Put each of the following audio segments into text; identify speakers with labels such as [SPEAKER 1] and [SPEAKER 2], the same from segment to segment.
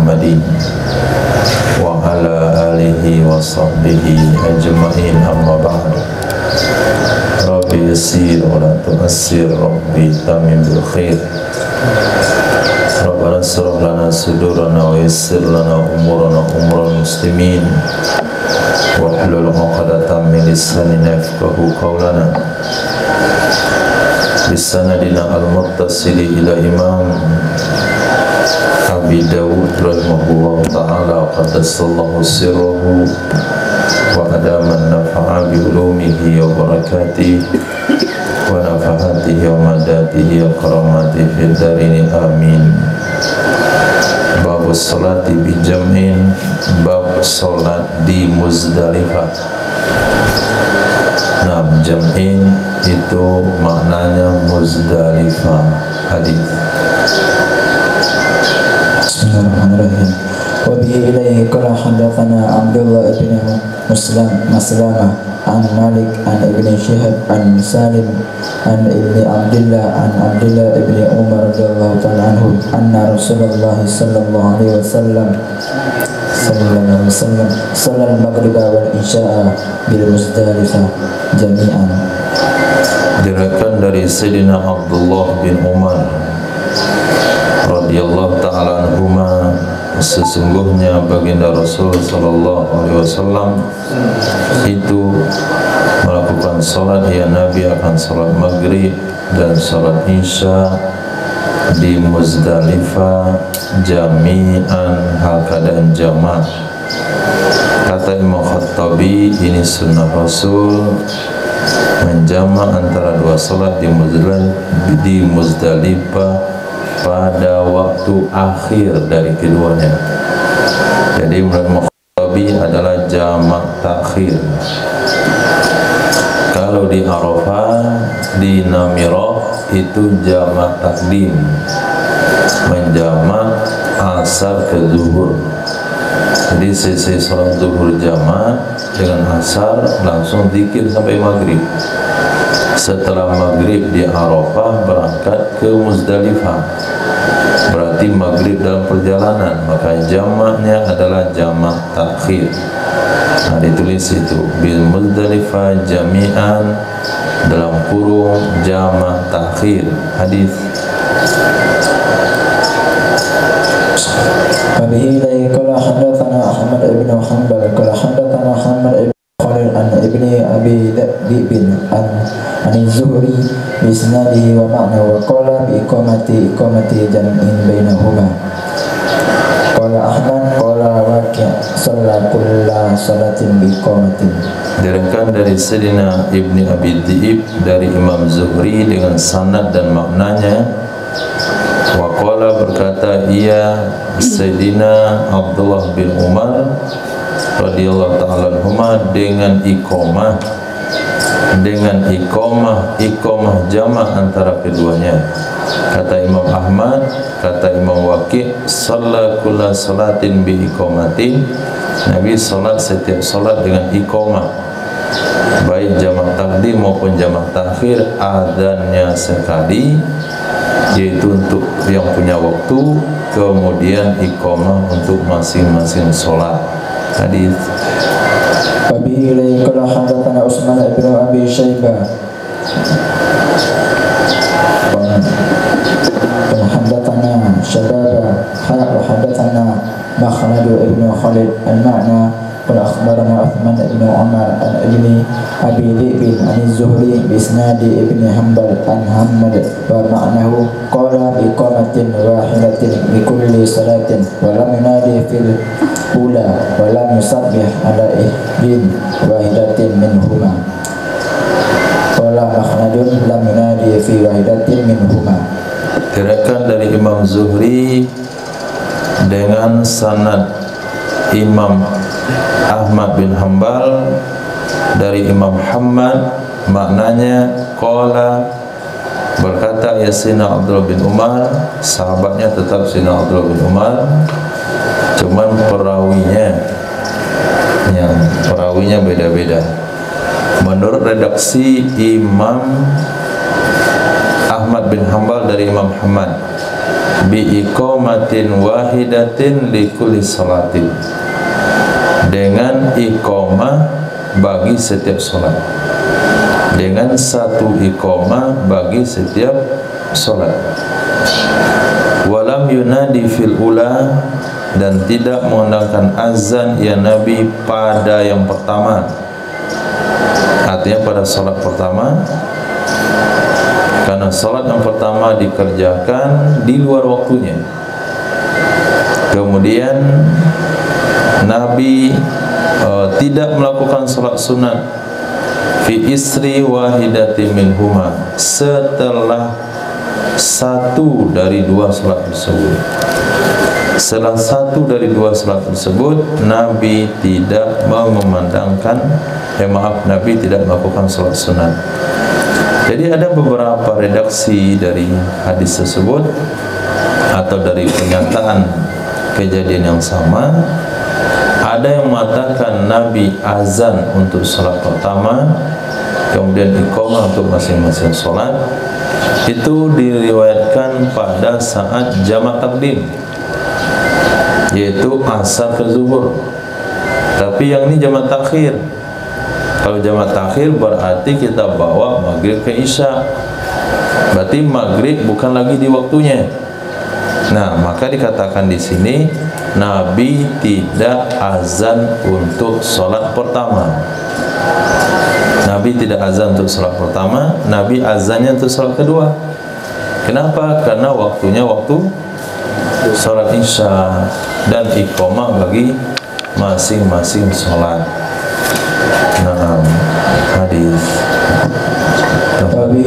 [SPEAKER 1] Muhammadin wa ala alihi wa sahbihi ajma'in, amma ba'd. Rabbi yassir wa la tu'assir, Rabbi tamim bil khair. Rabbana shrah lana sudurana wa yassir lana umurana umural muslimin wahlul 'uqdatam min lisanina yafqahu qawlana. Bisanadina al-muttasili ila Imam Abi Dawud rahimahullah ta'ala qaddasallahu sirruhu wa adaman nafa'a bi ulumihi wa barakatihi wa nafahatihi wa madatihi wa karamatihi fid darini amin. Bab salati bi jam'in, bab salat di Muzdalifah. Nah, jam'in itu maknanya Muzdalifah. Hadis.
[SPEAKER 2] Bismillahirrahmanirrahim. Wa bihi ilaihi qala hadatsana Abdullah ibn Maslamah an Malik an Ibn Shihab an Salim an Ibn Abdullah an Abdullah ibn Umar radhiyallahu ta'ala anhu anna Rasulullah sallallahu alaihi wasallam salat maghrib wal isya bil Muzdalifah jami'an.
[SPEAKER 1] Diriwayatkan dari Sayyidina Abdullah bin Umar radhiyallahu ta'ala anhuma, sesungguhnya baginda Rasul sallallahu alaihi wasallam itu melakukan salat, ya Nabi akan salat maghrib dan salat isya di Muzdalifah jami'an, hal keadaan jamaah. Kata Imam Khattabi, ini sunnah Rasul menjama antara dua salat di Muzdalifah pada waktu akhir dari keduanya. Jadi menurut Khattabi adalah jamak takhir. Kalau di Arafah, di Namirah itu jamak takdim, menjamak asar ke zuhur. Jadi selesai salat zuhur jamak dengan asar, langsung zikir sampai maghrib. Setelah maghrib di Arafah berangkat ke Muzdalifah, berarti maghrib dalam perjalanan, maka jamaknya adalah jamak takhir. Nah, ditulis itu bil Muzdalifah jami'an dalam kurung jamak takhir. Hadis.
[SPEAKER 2] Wabihi ilaihi qala hadatsana Ahmad ibn Hanbal qala hadatsana Muhammad ibn Khalid an ibni Abi Dhi'bin an Zuhri bi isnadihi wa ma'na wa qala bi iqamati jam'in bainahuma. Qala Ahmad qala Waqi' shalla kulla salatin bi iqamatin.
[SPEAKER 1] Diriwayatkan dari Sayyidina Ibni Abi Dhi'ib dari Imam Zuhri dengan sanad dan maknanya. Wa qala berkata ia Sayyidina Abdullah bin Umar radhiyallahu ta'ala anhuma dengan iqamah jamak antara keduanya. Kata Imam Ahmad, kata Imam Waqi', shalla kulla salatin bi iqamatin, Nabi salat setiap salat dengan iqamah, baik jamak takdim maupun jamak takhir, adzannya sekali, yaitu untuk yang punya waktu, kemudian iqamah untuk masing-masing salat. Hadis.
[SPEAKER 2] Wabihi ilaihi qala hadatsana Utsman ibn Abi Syaibah wa hadatsana Syababa wa hadatsana Makhlad ibn Khalid al-Ma'na qala akhbarana Uthman ibn Umar an ibni Abi Dhi'bin an Zuhri bi isnadi ibn Hanbal an Hammad wa ma'nahu qala bi iqamatin wahidatin bi kulli salatin wa lam yunadi fil ula wa lam yusabbih ala ihdin wahidatin minhuma. Qala Makhnadun lam yunadi fi wahidatin minhuma.
[SPEAKER 1] Diriwayatkan dari Imam Zuhri dengan sanad Imam Ahmad bin Hanbal dari Imam Muhammad, maknanya qala berkata ya Sayyidina Abdullah bin Umar, sahabatnya tetap Sayyidina Abdullah bin Umar, cuman perawinya beda-beda. Menurut redaksi Imam Ahmad bin Hanbal dari Imam Muhammad, bi iqamatin wahidatin li kulli salatin, dengan iqamah bagi setiap salat, dengan satu iqamah bagi setiap salat. Walam yunadi fil ula, dan tidak mengundangkan azan ya Nabi pada yang pertama, artinya pada salat pertama, karena salat yang pertama dikerjakan di luar waktunya. Kemudian Nabi tidak melakukan salat sunat fi isri wahidati minhuma, setelah satu dari dua salat tersebut. Setelah satu dari dua salat tersebut, Nabi tidak mengumandangkan, Nabi tidak melakukan salat sunat. Jadi ada beberapa redaksi dari hadis tersebut atau dari pernyataan kejadian yang sama. Ada yang mengatakan Nabi azan untuk salat pertama, kemudian iqamah untuk masing-masing salat. Itu diriwayatkan pada saat jamak takdim, yaitu asar ke zuhur. Tapi yang ini jamak takhir. Kalau jamak takhir berarti kita bawa maghrib ke isya, berarti maghrib bukan lagi di waktunya. Nah, maka dikatakan di sini Nabi tidak azan untuk sholat pertama. Nabi tidak azan untuk sholat pertama, Nabi azannya untuk sholat kedua. Kenapa? Karena waktunya waktu sholat isya dan iqamah bagi masing-masing sholat. Nah, hadis.
[SPEAKER 2] وبه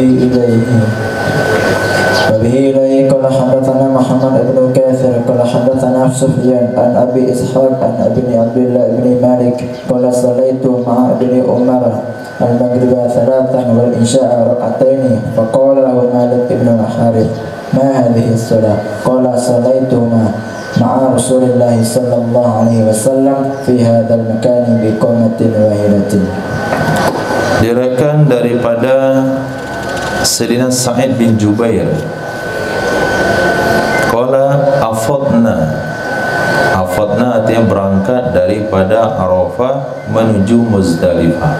[SPEAKER 2] إليه قال حدثنا محمد بن كاثر قال حدثنا سفيان عن أبي إسحاق عن ابن عبد الله بن مالك قال صليت مع ابن عمر المغرب ثلاثا والعشاء ركعتين فقال له مالك بن الحارث ما هذه الصلاة؟ قال صليتهما مع رسول الله صلى الله عليه وسلم في هذا المكان بقامة واحدة.
[SPEAKER 1] Diriwayatkan daripada Sayyidina Sa'id bin Jubair, qala afadna artinya berangkat daripada Arafah menuju Muzdalifah,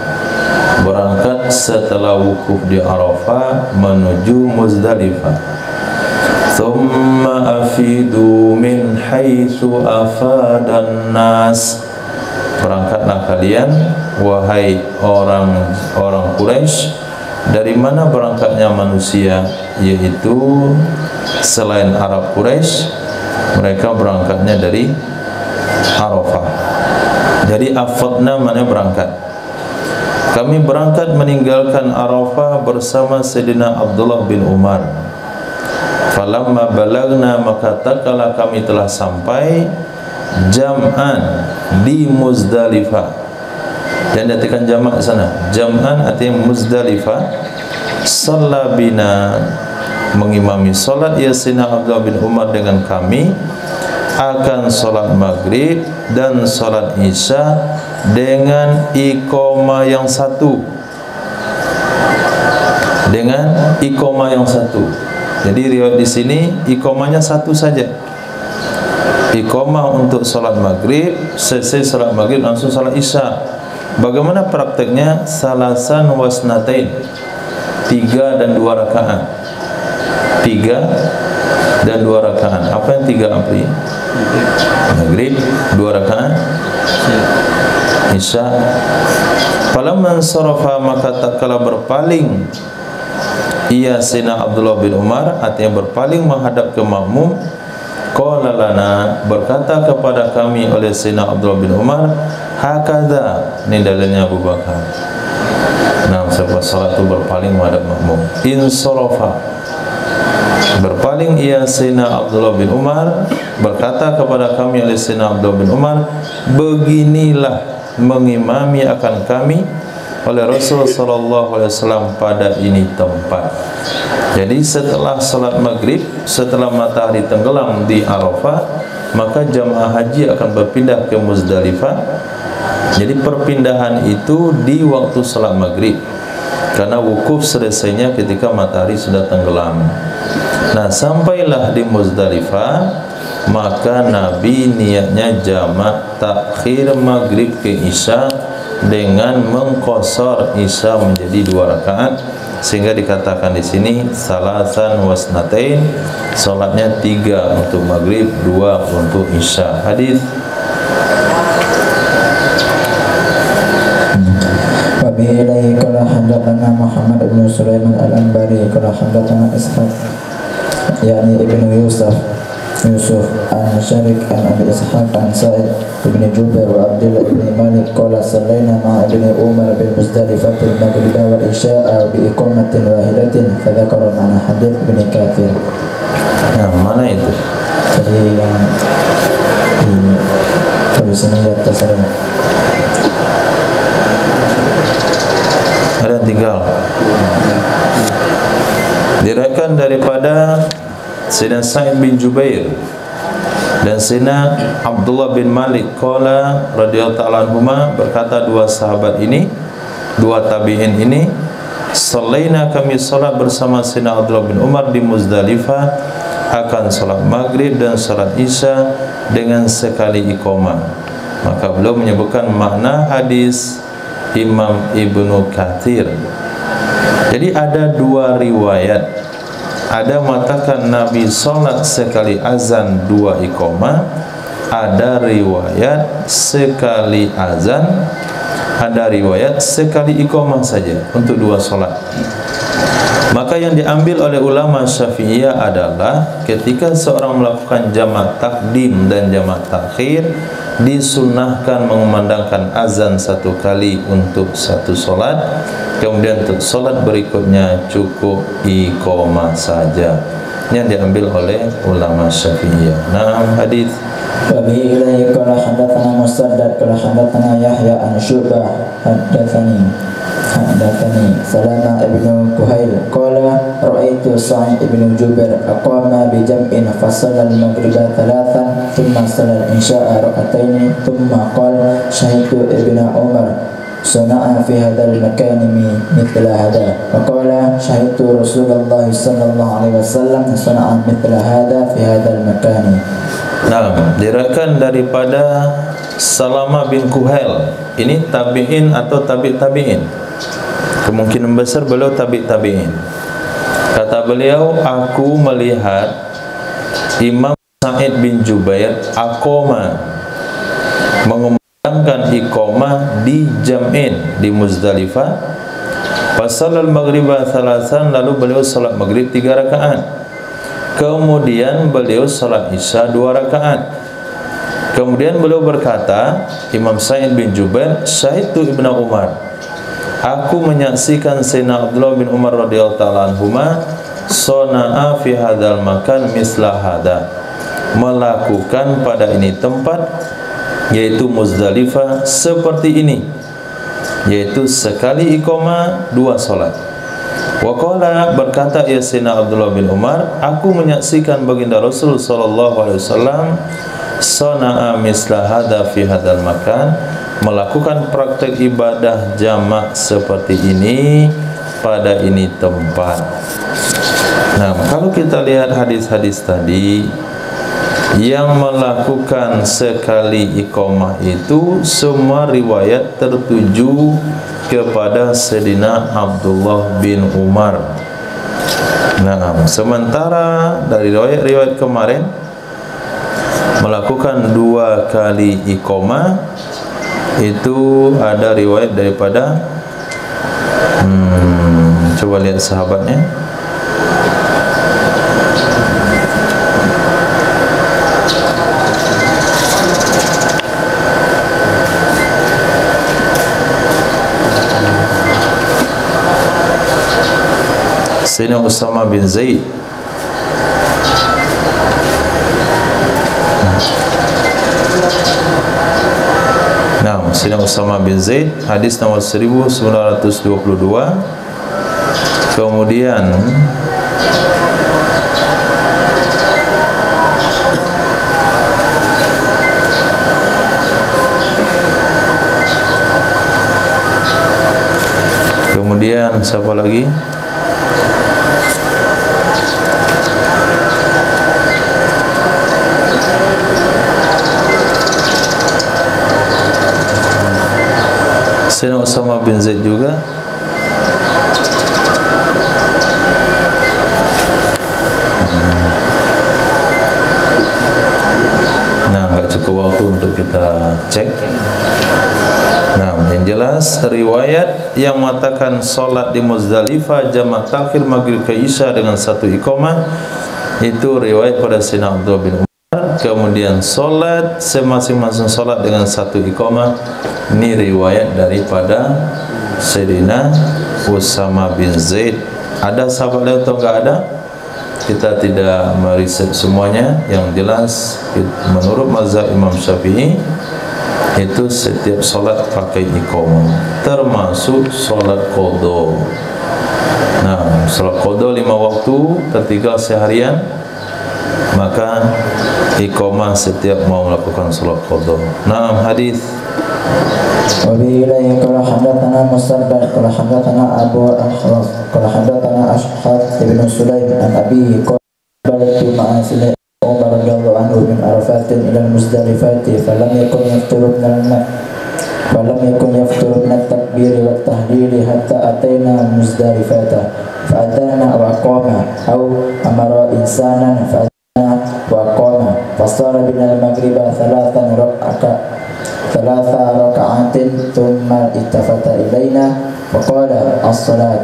[SPEAKER 1] berangkat setelah wukuf di Arafah menuju Muzdalifah. Thumma afidu min haitsu afadan nas, berangkatlah kalian wahai orang Quraisy dari mana berangkatnya manusia, yaitu selain Arab Quraisy, mereka berangkatnya dari Arafah. Jadi afadna mana berangkat. Kami berangkat meninggalkan Arafah bersama Sayyidina Abdullah bin Umar. Falamma balagna, maka tatkala kami telah sampai jam'an di Muzdalifah. Dan dikatakan jamak sana. Jam'an artinya Muzdalifah. Shalla bina, mengimami salat ya Sayyidina Abdullah bin Umar dengan kami akan salat maghrib dan salat isya dengan iqamah yang satu. Dengan iqamah yang satu. Jadi riwayat di sini iqamahnya satu saja. Iqamah untuk salat maghrib, selesai salat maghrib langsung salat isya. Bagaimana prakteknya? Salasan wasnatain, 3 dan 2 rakaat. 3 dan 2 rakaat. Apa yang 3 Apri? Maghrib 2 rakaat, isya. Falamman sarafa, maka tatkala berpaling ia Sayyidina Abdullah bin Umar, artinya berpaling menghadap ke makmum, qala lana, berkata kepada kami oleh Sayyidina Abdullah bin Umar, hakadha, ini dalilnya Abu Bakar. Nah, sebab salat itu berpaling menghadap makmum. Insarafa, berpaling ia Sayyidina Abdullah bin Umar, berkata kepada kami oleh Sayyidina Abdullah bin Umar, beginilah mengimami akan kami oleh Rasul sallallahu alaihi wasallam pada ini tempat. Jadi setelah salat maghrib, setelah matahari tenggelam di Arafah, maka jamaah haji akan berpindah ke Muzdalifah. Jadi perpindahan itu di waktu salat maghrib. karena wukuf selesainya ketika matahari sudah tenggelam. Nah, sampailah di Muzdalifah, maka Nabi niatnya jamak takhir maghrib ke isya dengan mengqasar isya menjadi 2 rakaat, sehingga dikatakan di sini salasan wasnatain, salatnya 3 untuk maghrib, 2 untuk isya. Hadis
[SPEAKER 2] Wabihi qala hadatsana Muhammad bin Sulaiman al-Anbari qala hadatsana Ishaq yakni ibnu Yusuf an Syarik an Abi Ishaq an Sa'id ibn Jubair wa Abdullah ibn Malik qala sallaina ma'a ibn Umar bil Muzdalifah al maghrib wal isya'a bi iqamatin wahidatin fa dzakara ma'na hadits ibn Katsir.
[SPEAKER 1] Nah, mana itu?
[SPEAKER 2] Jadi yang di tulisannya di atas ada.
[SPEAKER 1] Ada yang tinggal. Diriwayatkan daripada Sayyidina Sa'id bin Jubair dan Sayyidina Abdullah bin Malik qala radhiyallahu ta'ala anhuma, berkata dua sahabat ini, dua tabi'in ini, sallaina, kami salat bersama Sayyidina Abdullah bin Umar di Muzdalifah akan salat maghrib dan salat isya dengan sekali iqamah. Maka beliau menyebutkan makna hadis Imam Ibnu Katsir. Jadi ada dua riwayat. Ada mengatakan Nabi salat sekali azan 2 iqamah, ada riwayat sekali azan, ada riwayat sekali iqamah saja untuk 2 salat. Maka yang diambil oleh ulama Syafi'iyah adalah ketika seorang melakukan jamak takdim dan jamak takhir, disunnahkan mengumandangkan azan 1 kali untuk 1 solat, kemudian untuk solat berikutnya cukup iqamah saja. Yang diambil oleh ulama Syafi'iyah. Nah, hadis
[SPEAKER 2] Wabihi ilaihi qala hadatsana Musaddad qala hadatsana Yahya an Syu'bah hadatsani Salama ibn Kuhail qala ra'aitu Sa'id ibn Jubair aqama bi jam'in fa shalla al-maghriba 3 thumma shalla al-isya'a rak'atayn thumma qala syahidtu ibn Umar sana'a fi hadzal makan mithla hadha wa qala syahidtu Rasulullah sallallahu alaihi wasallam sana'a mithla hadha fi hadzal makan.
[SPEAKER 1] Nah, diriwayatkan daripada Salama bin Kuhail. Ini tabi'in atau tabi'in. Kemungkinan besar beliau tabi'in. Kata beliau, aku melihat Imam Sa'id bin Jubair aqama, mengumandangkan iqamah di jam'in di Muzdalifah. Fasallal maghriba 3, lalu beliau salat maghrib 3 rakaat. Kemudian beliau salat isya 2 rakaat. Kemudian beliau berkata, Imam Sa'id bin Jubair, syahidtu ibnu Umar, aku menyaksikan Sayyidina Abdullah bin Umar radhiyallahu ta'ala anhuma sana'a fi hadzal makan misla hadza, melakukan pada ini tempat yaitu Muzdalifah seperti ini, yaitu sekali iqamah 2 salat. Wa qala, berkata ya Sayyidina Abdullah bin Umar, aku menyaksikan baginda Rasul sallallahu alaihi wasallam sana'a misla hadza fi hadzal makan, melakukan praktek ibadah jamak seperti ini pada ini tempat. Nah, kalau kita lihat hadis-hadis tadi, yang melakukan sekali iqamah itu semua riwayat tertuju kepada Sayyidina Abdullah bin Umar. Nah, sementara dari riwayat-riwayat kemarin melakukan 2 kali iqamah, itu ada riwayat daripada coba lihat sahabatnya. Sayyidina Usama bin Zaid. Nah, Sayyidina Usama bin Zaid, hadis nomor 1922. Kemudian Siapa lagi? Sayyidina Usama bin Zaid juga. Nah, nggak cukup waktu untuk kita cek. Nah, yang jelas riwayat yang mengatakan solat di Muzdalifah jamak takhir maghrib ke isya dengan satu iqamah itu riwayat pada Sayyidina Abdullah bin Umar. Kemudian solat masing-masing solat dengan satu iqamah ini riwayat daripada Sayyidina Usama bin Zaid. Ada sahabat lain atau enggak ada? Kita tidak meriset semuanya. Yang jelas menurut mazhab Imam Syafi'i itu setiap solat pakai iqamah, termasuk solat qadha. Nah, solat qadha 5 waktu tertinggal seharian, maka iqamah setiap mau melakukan solat qadha. Nah, hadis
[SPEAKER 2] وبه إليه قال حدثنا مسدد قال حدثنا أبو أحرف قال حدثنا أشحاث بن سليم عن أبيه قال بلغت مع سيدنا عمر رضي الله عنه من عرفات إلى المزدلفات فلم يكن يفطر من التكبير والتهليل حتى أتينا المزدلفات فأتانا وأقام أو أمر إنسانا فأتانا وأقام فصار بنا المغرب 3 ركعات ثم التفت إلينا وقال الصلاة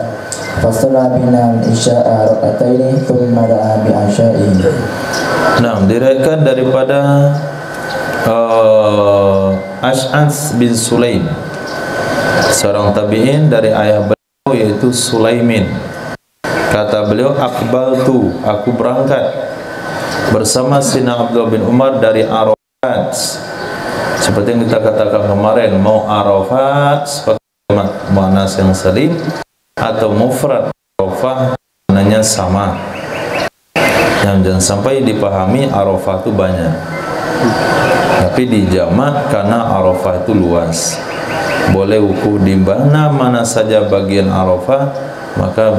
[SPEAKER 2] فصلى بنا العشاء ركعتين ثم دعا بعشائه.
[SPEAKER 1] Nah, diriwayatkan daripada Ash'ath bin Sulaim, seorang tabi'in dari ayah beliau yaitu Sulaimin. Kata beliau, aqbaltu, aku berangkat bersama Sayyidina Abdullah bin Umar dari Arafat. Seperti yang kita katakan kemarin, mau Arafat seperti muannas yang salim atau mufrad Arafah maknanya sama. Jangan sampai dipahami Arafah itu banyak, tapi di jamak karena Arafah itu luas. Boleh wukuf di mana saja bagian Arafah, maka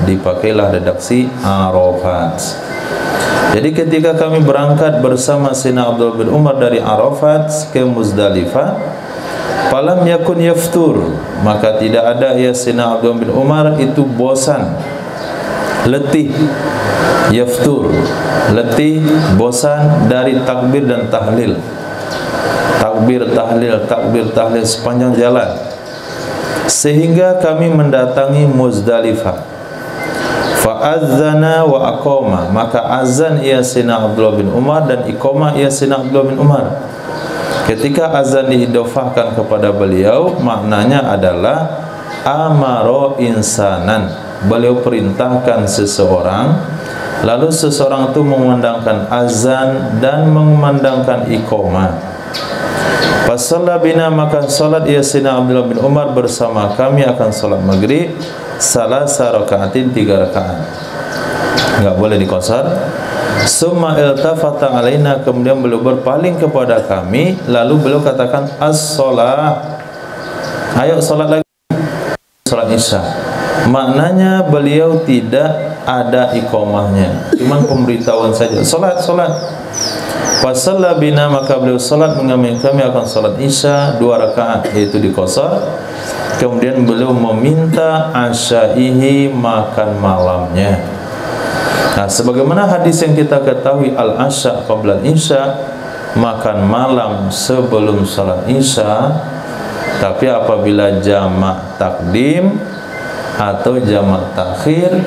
[SPEAKER 1] dipakailah redaksi Arafat. Jadi ketika kami berangkat bersama Sayyidina Abdullah bin Umar dari Arafat ke Muzdalifah, falam yakun yaftur, maka tidak ada ya Sayyidina Abdullah bin Umar itu bosan, letih. Yaftur, letih, bosan dari takbir dan tahlil. Takbir tahlil sepanjang jalan, sehingga kami mendatangi Muzdalifah. Fa'adzana wa aqama, maka azan ia Sayyidina Abdullah bin Umar dan iqamah ia Sayyidina Abdullah bin Umar. Ketika azan diidofahkan kepada beliau, maknanya adalah amaro insanan, beliau perintahkan seseorang, lalu seseorang itu memandangkan azan dan memandangkan iqamah. Fasalla bina, maka salat ia Sayyidina Abdullah bin Umar bersama kami akan salat maghrib salasa rakaatin, 3 rakaat, enggak boleh dikosor. Summa iltafata alaina, kemudian beliau berpaling kepada kami, lalu beliau katakan as-shalah, ayo salat lagi, salat isya. Maknanya beliau tidak ada iqamahnya, cuma pemberitahuan saja, salat. Fasalla bina, maka beliau salat mengambil kami akan salat isya 2 rakaat, yaitu dikosor. Kemudian beliau meminta asyaihi, makan malamnya. Nah, sebagaimana hadis yang kita ketahui, al-asya qabla isya, makan malam sebelum salat isya. Tapi apabila jamak takdim atau jamak takhir,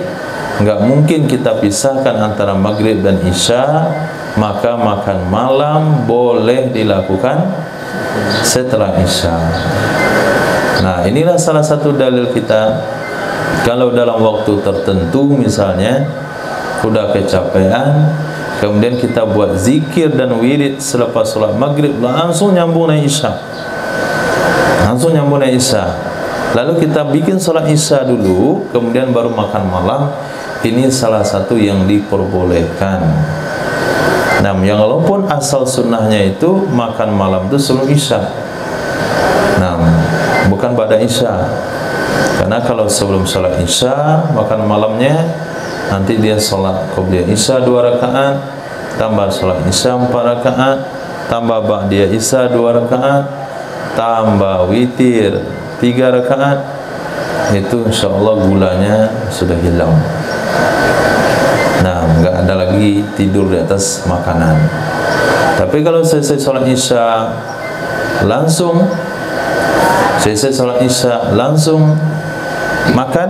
[SPEAKER 1] enggak mungkin kita pisahkan antara maghrib dan isya, maka makan malam boleh dilakukan setelah isya. Nah, inilah salah satu dalil kita. Kalau dalam waktu tertentu misalnya sudah kecapean, kemudian kita buat zikir dan wirid selepas sholat maghrib, langsung nyambung naik isya, lalu kita bikin sholat isya dulu, kemudian baru makan malam. Ini salah satu yang diperbolehkan. Nah, yang walaupun asal sunnahnya itu makan malam itu sebelum isya, nah bukan pada isya. Karena kalau sebelum sholat isya, makan malamnya, nanti dia sholat qobliyah isya 2 rakaat, tambah sholat isya 4 rakaat, tambah ba'diyah isya 2 rakaat, tambah witir 3 rakaat, itu insyaallah gulanya sudah hilang. Nah, enggak ada lagi tidur di atas makanan. Tapi kalau selesai sholat isya langsung makan,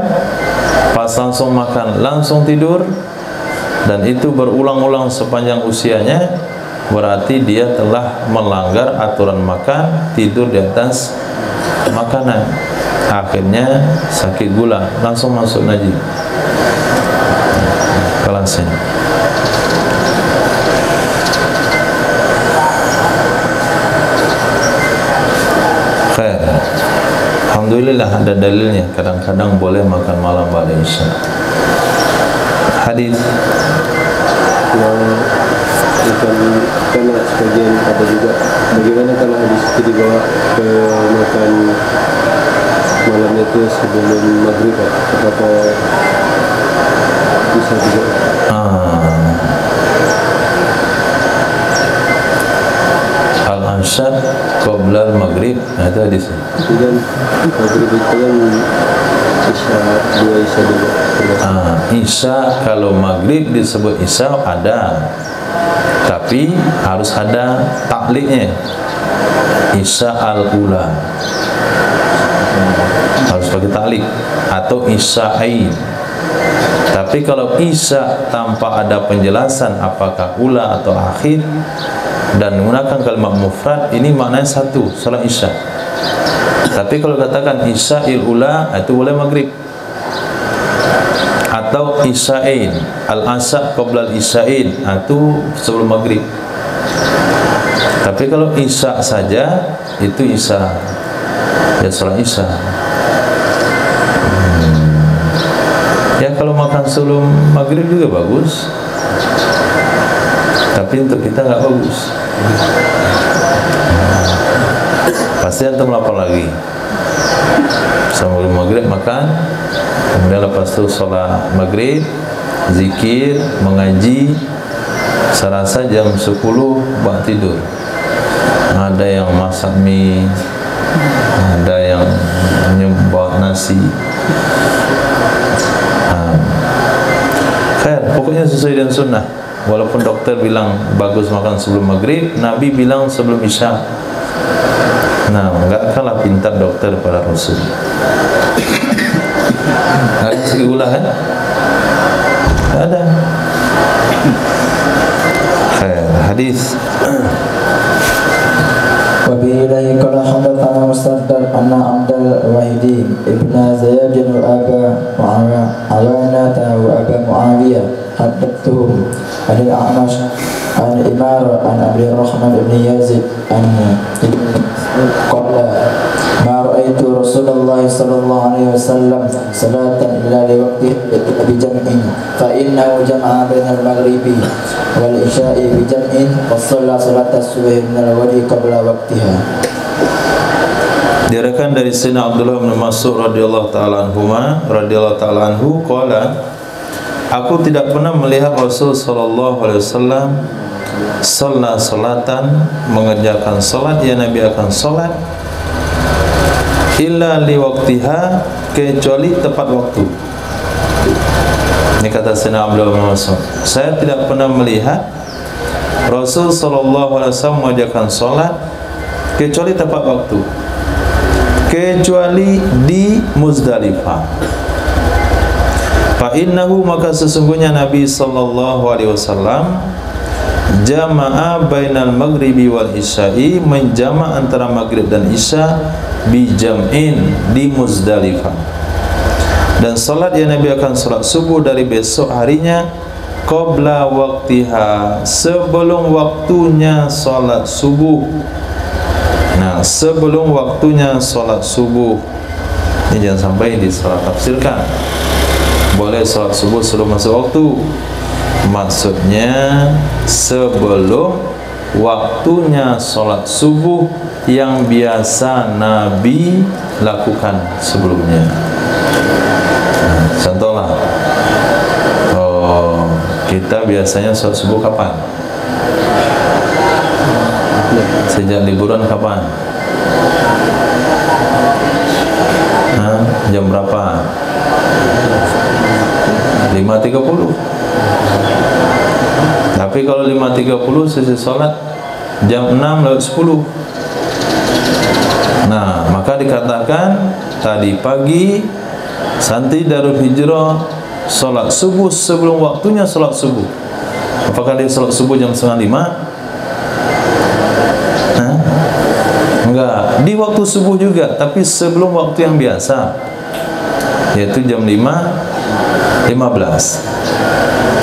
[SPEAKER 1] pas langsung makan langsung tidur, dan itu berulang-ulang sepanjang usianya, berarti dia telah melanggar aturan makan, tidur di atas makanan, akhirnya sakit gula, langsung masuk najis kelasnya. Khair. Alhamdulillah ada dalilnya, kadang-kadang boleh makan malam pada isya. Hadis karena sebagian ada juga, bagaimana kalau hadis itu dibawa ke makan malam itu sebelum maghrib, apakah bisa juga? Al-Ansyad qabla al-maghrib, itu hadis. Dan maghrib itu kan isya, 2 isya juga. Isya, kalau maghrib disebut isya ada, tapi harus ada takliknya. Isya al-ula harus pakai taklik, atau isya'ain. Tapi kalau isya tanpa ada penjelasan apakah ula atau akhir, dan menggunakan kalimat mufrad, ini maknanya satu, salat isya. Tapi kalau katakan isya'il ula, itu boleh maghrib, atau isya'in, al-asya qabla al-isya'in, itu sebelum maghrib. Tapi kalau isya saja, itu isya, ya salat isya. Ya kalau makan sebelum maghrib juga bagus, tapi untuk kita nggak bagus. Pasti antum lapar lagi. Sebelum maghrib makan, kemudian lepas itu sholat maghrib, zikir, mengaji, serasa jam 10 buat tidur. Ada yang masak mie, ada yang bawa nasi. Khair, pokoknya sesuai dengan sunnah. Walaupun dokter bilang bagus makan sebelum maghrib, Nabi bilang sebelum isya. Nah, enggak kalah pintar dokter para Rasul. Ada sedikit gula kan? Tidak ada. Khair, hadis.
[SPEAKER 2] وبإليه قال حدثنا مسدد أن عبد الواحد ابن زياد وأبا عوانة وأبا معاوية حدثتهم عن الأعمش عن إمارة عن عبد الرحمن بن يزيد عن قال ما رأيت رسول الله صلى الله عليه وسلم صلاة إلا لوقته بجمع فإنه جمع بين المغرب والعشاء بجمع وصلى صلاة الصبح من الغد قبل وقتها.
[SPEAKER 1] Diriwayatkan dari Sayyidina Abdullah bin Mas'ud radhiyallahu taala anhu qala, aku tidak pernah melihat Rasul sallallahu alaihi wasallam salat salatan, mengerjakan salat, ya Nabi akan salat illa li waqtiha, kecuali tepat waktu. Ini kata Sayyidina Abdullah bin Mas'ud, saya tidak pernah melihat Rasul sallallahu alaihi wasallam mengerjakan salat kecuali tepat waktu, kecuali di Muzdalifah. Fa innahu, maka sesungguhnya Nabi sallallahu alaihi wasallam jama'a bainal maghribi wal isya'i, menjama' antara maghrib dan isya bi jam'in, di Muzdalifah. Dan salat yang Nabi akan salat subuh dari besok harinya qabla waqtiha, sebelum waktunya salat subuh. Nah, sebelum waktunya salat subuh. Ini jangan sampai disalah tafsirkan. Boleh salat subuh sebelum masuk waktu, maksudnya sebelum waktunya salat subuh yang biasa Nabi lakukan sebelumnya. contohlah, kita biasanya sholat subuh kapan? Sejak liburan kapan? Jam berapa? 5.30. Tapi kalau 5.30 selesai sholat jam 6:10. Nah, maka dikatakan tadi pagi santri Darul Hijrah sholat subuh sebelum waktunya sholat subuh. Apakah dia sholat subuh jam 4:30? Enggak, di waktu subuh juga, tapi sebelum waktu yang biasa, yaitu jam 5:15.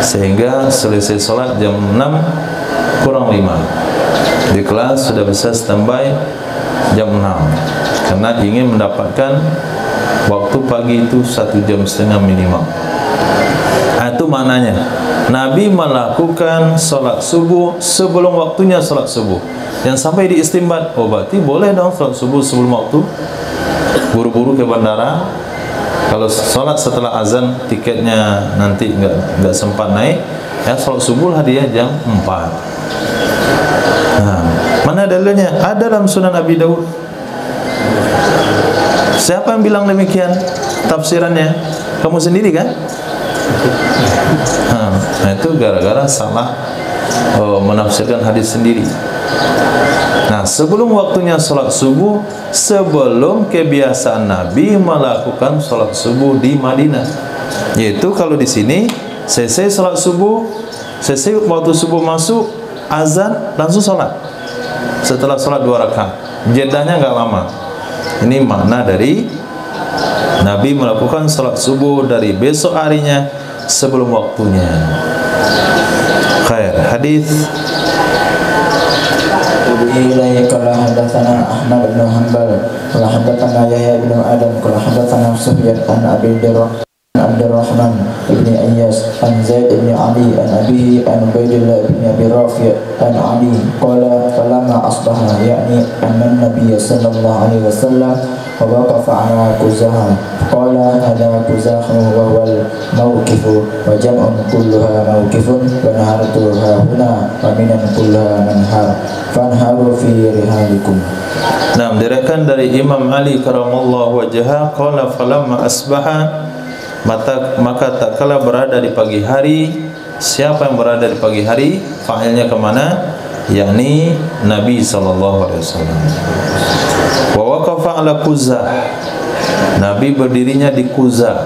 [SPEAKER 1] Sehingga selesai sholat jam 6:05. Di kelas sudah bisa standby jam 6, karena ingin mendapatkan waktu pagi itu 1,5 jam minimal. Itu maknanya Nabi melakukan sholat subuh sebelum waktunya sholat subuh. Yang sampai diistimbat, berarti boleh dong sholat subuh sebelum waktu, buru-buru ke bandara. Kalau sholat setelah azan tiketnya nanti nggak sempat naik, ya sholat subuh lah dia jam 4. Nah, mana dalilnya? Ada dalam Sunan Abi Daud. Siapa yang bilang demikian? Tafsirannya kamu sendiri kan? Nah, itu gara-gara salah menafsirkan hadis sendiri. Nah, sebelum waktunya sholat subuh, sebelum kebiasaan Nabi melakukan sholat subuh di Madinah, yaitu kalau di sini selesai sholat subuh, selesai waktu subuh masuk, azan langsung sholat. Setelah sholat 2 rakaat, jedahnya nggak lama. Ini makna dari Nabi melakukan sholat subuh dari besok harinya sebelum waktunya. Khair, hadis.
[SPEAKER 2] إليه قال حدثنا أحمد بن حنبل قال حدثنا يحيى بن آدم قال حدثنا سفيان عن أبي عبد الرحمن بن إياس عن زيد بن علي عن أبيه عن عبيد الله بن أبي رافع عن علي قال فلما أصبح يعني أن النبي صلى الله عليه وسلم ووقف على كزها قال هذا كزاح وهو الموقف وجمع كلها موقف ونهرتها هنا ومنا كلها منهر فانهروا في رحالكم.
[SPEAKER 1] Nah, diriwayatkan dari Imam Ali karamallahu wajhah qala falamma asbaha, maka tak kala berada di pagi hari. Siapa yang berada di pagi hari? Fa'ilnya kemana? Yakni Nabi sallallahu alaihi wasallam. Wa waqafa ala Quzah. Nabi berdirinya di Quzah.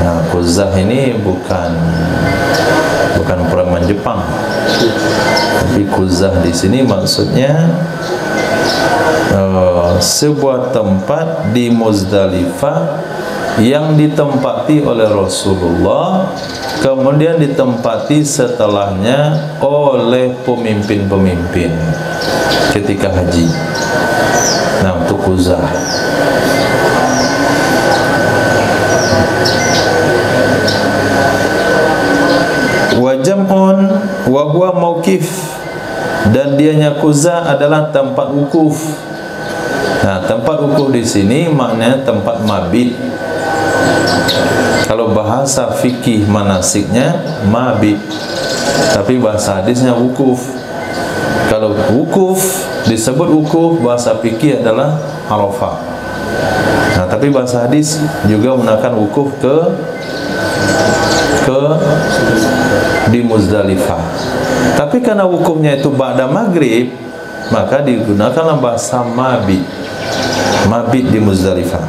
[SPEAKER 1] Nah, Quzah ini bukan preman Jepang. Tapi Quzah di sini maksudnya sebuah tempat di Muzdalifah yang ditempati oleh Rasulullah, kemudian ditempati setelahnya oleh pemimpin-pemimpin ketika haji. Nah, untuk Quzah. Wa jam'un wa huwa mauqif, dan dianya Quzah adalah tempat wukuf. Nah, tempat wukuf di sini maknanya tempat mabit. Kalau bahasa fikih manasiknya mabit, tapi bahasa hadisnya wukuf. Kalau wukuf disebut wukuf, bahasa fikih adalah Arafah. Nah, tapi bahasa hadis juga menggunakan wukuf ke di Muzdalifah. Tapi karena wukufnya itu ba'da maghrib, maka digunakanlah bahasa mabit. Mabit di Muzdalifah.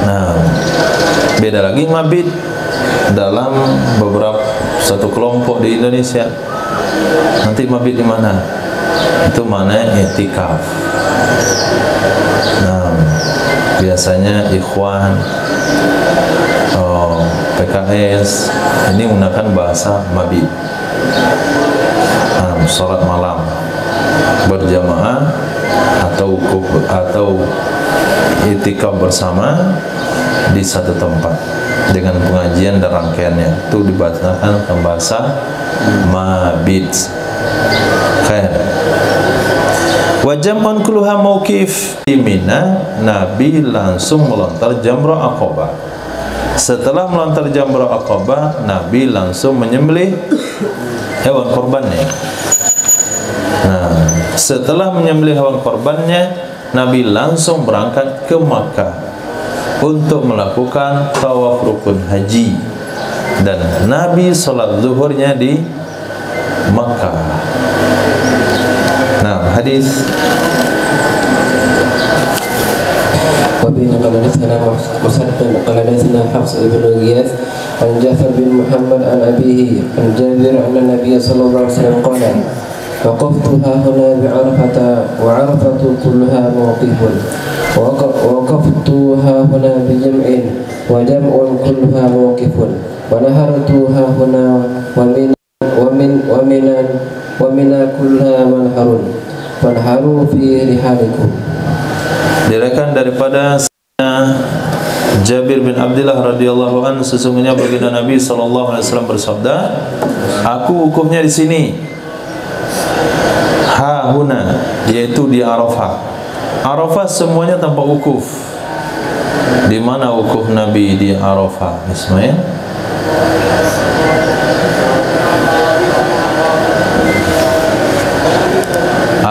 [SPEAKER 1] Nah, beda lagi mabit dalam beberapa satu kelompok di Indonesia. Nanti mabit di mana? Itu maknanya i'tikaf. Nah, biasanya ikhwan, PKS ini menggunakan bahasa mabit. Salat malam berjamaah atau i'tikaf bersama di satu tempat dengan pengajian dan rangkaiannya, itu dibahasakan dalam bahasa mabit. Khair. Wa jam'un kulluha mauqif. Di Mina Nabi langsung melontar jamrah Aqabah. Setelah melontar jamrah Aqabah, Nabi langsung menyembelih hewan korbannya. Nah, setelah menyembelih hewan korbannya, Nabi langsung berangkat ke Makkah untuk melakukan tawaf rukun haji, dan Nabi sholat zuhurnya di Makkah. Nah, hadis
[SPEAKER 3] وبه قال حدثنا مسدد قال حدثنا حفص بن غياث عن جعفر بن محمد عن أبيه عن جابر أن النبي صلى الله عليه وسلم قال وقفت ها هنا بعرفة وعرفة كلها موقف ووقفت ها هنا بجمع وجمع كلها موقف ونهرت ها هنا ومنا كلها منهر فانهروا في رحالكم.
[SPEAKER 1] Diriwayatkan daripada Jabir bin Abdullah radhiyallahu anhu, sesungguhnya baginda Nabi sallallahu alaihi wasallam bersabda, aku wukufnya di sini, ha huna, yaitu di Arafah. Arafah semuanya tanpa wukuf. Di mana wukuf Nabi di Arafah, Ismail?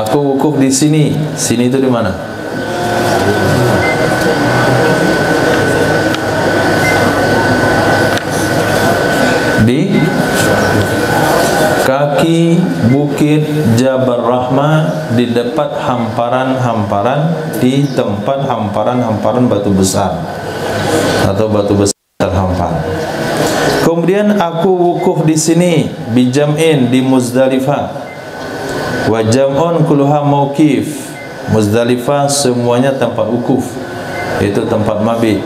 [SPEAKER 1] Aku wukuf di sini. Sini itu di mana? Di kaki bukit Jabal Rahmah, di dekat hamparan-hamparan, di tempat hamparan-hamparan batu besar atau batu besar terhampar. Kemudian aku wukuf di sini bijam'in di Muzdalifah, wa jam'un kulluha mauqif. Muzdalifah semuanya tempat wukuf, yaitu tempat mabit.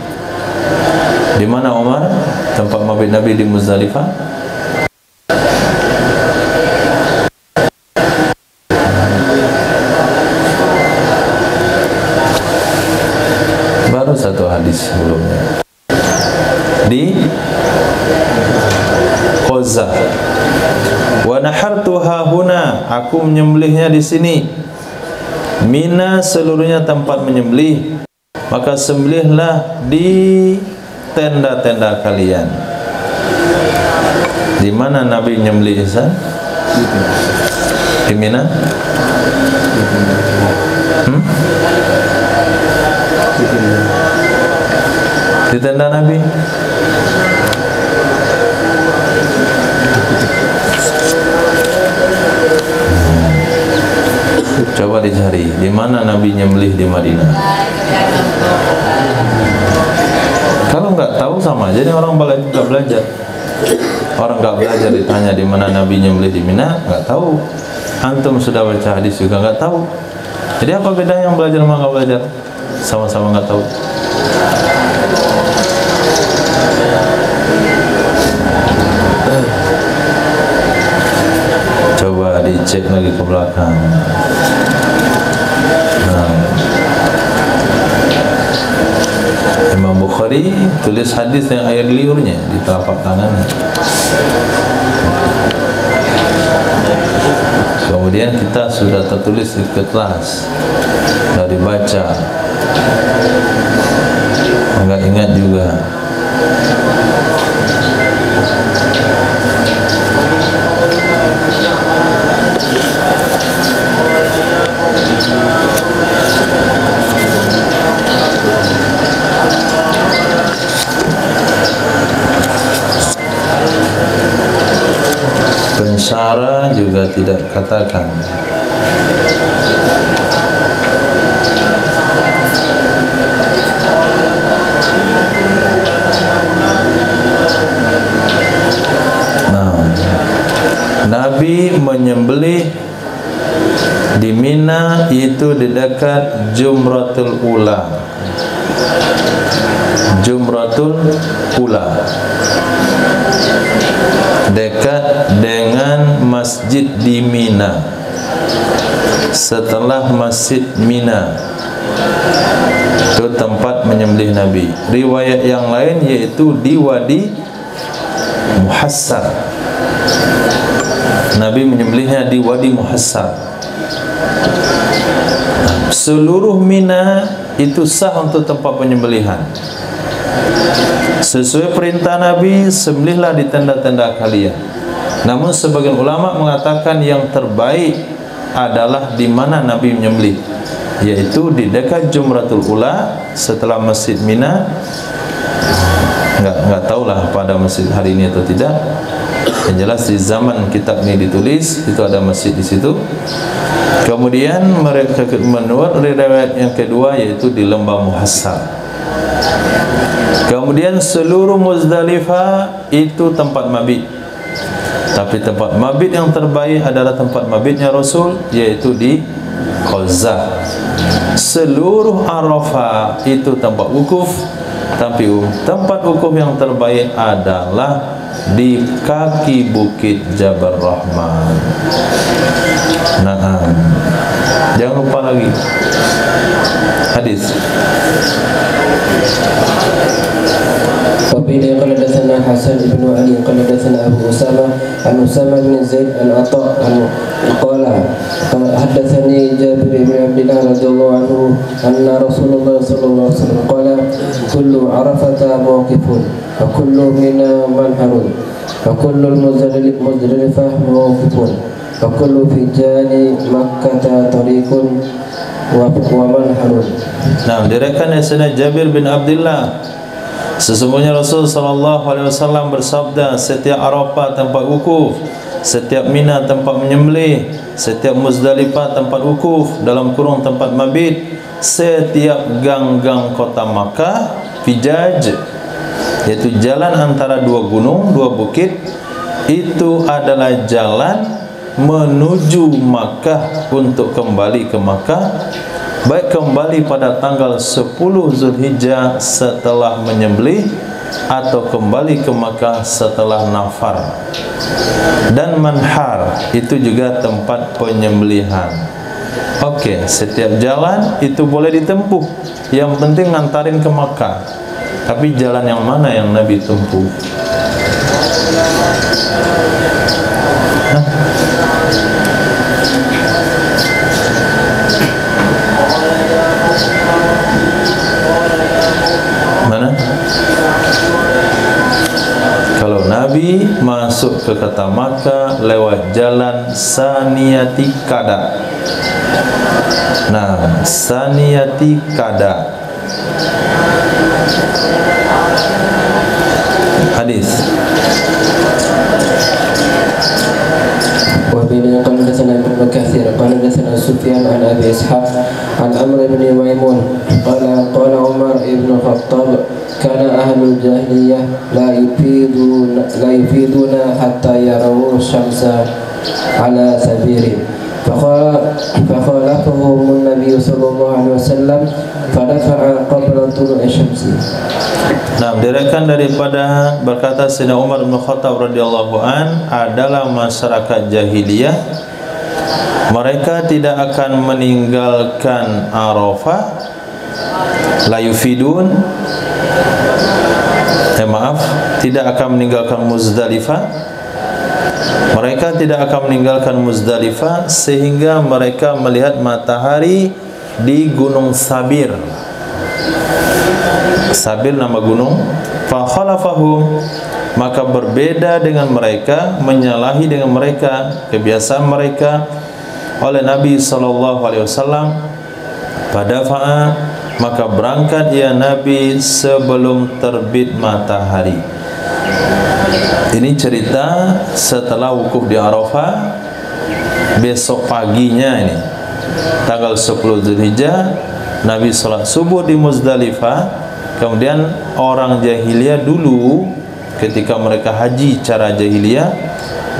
[SPEAKER 1] Di mana Umar? Tempat mabit Nabi di Muzdalifah. Baru satu hadis sebelumnya. Di Qazzah. Wa nahartu hahuna, aku menyembelihnya di sini. Mina seluruhnya tempat menyembelih, maka sembelihlah di tenda-tenda kalian. Di mana Nabi menyembelih Ihsan? Di Mina? Di tenda Nabi? Coba dicari di mana Nabi nyembelih di Madinah. Kalau nggak tahu sama aja, jadi orang nggak belajar. Orang nggak belajar ditanya di mana Nabi nyembelih di Mina, nggak tahu. Antum sudah baca hadis juga nggak tahu. Jadi apa bedanya yang belajar sama nggak belajar? Sama-sama nggak tahu. Coba dicek lagi ke belakang. Imam Bukhari tulis hadis yang air liurnya di telapak tangannya. Kemudian kita sudah tertulis di kertas, sudah dibaca, enggak ingat juga. Pensyarah juga tidak katakan. Nah, Nabi menyembelih di Mina itu di dekat Jumratul Ula. Jumratul Ula, dekat dengan masjid di Mina. Setelah masjid Mina itu tempat menyembelih Nabi. Riwayat yang lain yaitu di Wadi Muhassar. Nabi menyembelihnya di Wadi Muhassar. seluruh Mina itu sah untuk tempat penyembelihan. Sesuai perintah Nabi, sembelihlah di tenda-tenda kalian. Namun sebagian ulama mengatakan yang terbaik adalah di mana Nabi menyembelih, yaitu di dekat Jumratul Ula setelah Masjid Mina. Enggak tahulah pada masjid hari ini atau tidak. Yang jelas di zaman kitab ini ditulis itu ada masjid di situ. Kemudian mereka menurut riwayat yang kedua yaitu di Lembah Muhassar. Kemudian seluruh Muzdalifah itu tempat mabit. Tapi tempat mabit yang terbaik adalah tempat mabitnya Rasul, yaitu di Qazzah. Seluruh Arafah itu tempat wukuf, tapi tempat wukuf yang terbaik adalah di kaki bukit Jabal Rahman. Nah, jangan lupa lagi hadis.
[SPEAKER 3] وبه قال حدثنا حسن بن علي قال حدثنا أبو أسامة عن أسامة بن زيد عن عطاء قال حدثني جابر بن عبد الله رضي الله عنه أن رسول الله صلى الله عليه وسلم قال كل عرفة موقف وكل منى منحر وكل المزدلفة موقف وكل فجان مكة طريق ومنحر.
[SPEAKER 1] Nah, diriwayatkan dari Jabir bin Abdullah, sesungguhnya Rasul SAW bersabda, setiap Arafah tempat wukuf, setiap Mina tempat menyembelih, setiap Muzdalifah tempat wukuf dalam kurung tempat mabit, setiap gang-gang kota Makkah, fijaj, yaitu jalan antara dua gunung, dua bukit, itu adalah jalan menuju Makkah untuk kembali ke Makkah, baik kembali pada tanggal 10 Zulhijjah setelah menyembelih atau kembali ke Makkah setelah nafar. Dan manhar itu juga tempat penyembelihan. Oke, setiap jalan itu boleh ditempuh, yang penting ngantarin ke Makkah. Tapi jalan yang mana yang Nabi tempuh? Mana? Kalau Nabi masuk ke kota Makkah lewat jalan Saniyati Kada. Nah, Saniyati Kada. Hadis.
[SPEAKER 3] وبه قال حدثنا ابن كثير قال حدثنا سفيان عن ابي اسحاق عن عمرو بن ميمون قال عمر بن الخطاب كان اهل الجاهليه لا يفيدون حتى يروا الشمس على سبيل فخالفهم النبي صلى الله عليه وسلم فدفع قبل طلوع الشمس.
[SPEAKER 1] Nah, diriwayatkan daripada berkata Sayyidina Umar bin Khattab radhiyallahu an, adalah masyarakat jahiliyah, mereka tidak akan meninggalkan Arafah, la yufidun, tidak akan meninggalkan Muzdalifah. Mereka tidak akan meninggalkan Muzdalifah sehingga mereka melihat matahari di Gunung Sabir. Sabir nama gunung. Fa khalafahum, maka berbeda dengan mereka, menyalahi dengan mereka kebiasaan mereka oleh Nabi SAW. Pada fa'a, maka berangkat ya Nabi sebelum terbit matahari. Ini cerita setelah wukuf di Arafah. Besok paginya ini tanggal 10 Zulhijjah, Nabi salat subuh di Muzdalifah. Kemudian orang jahiliyah dulu ketika mereka haji cara jahiliyah,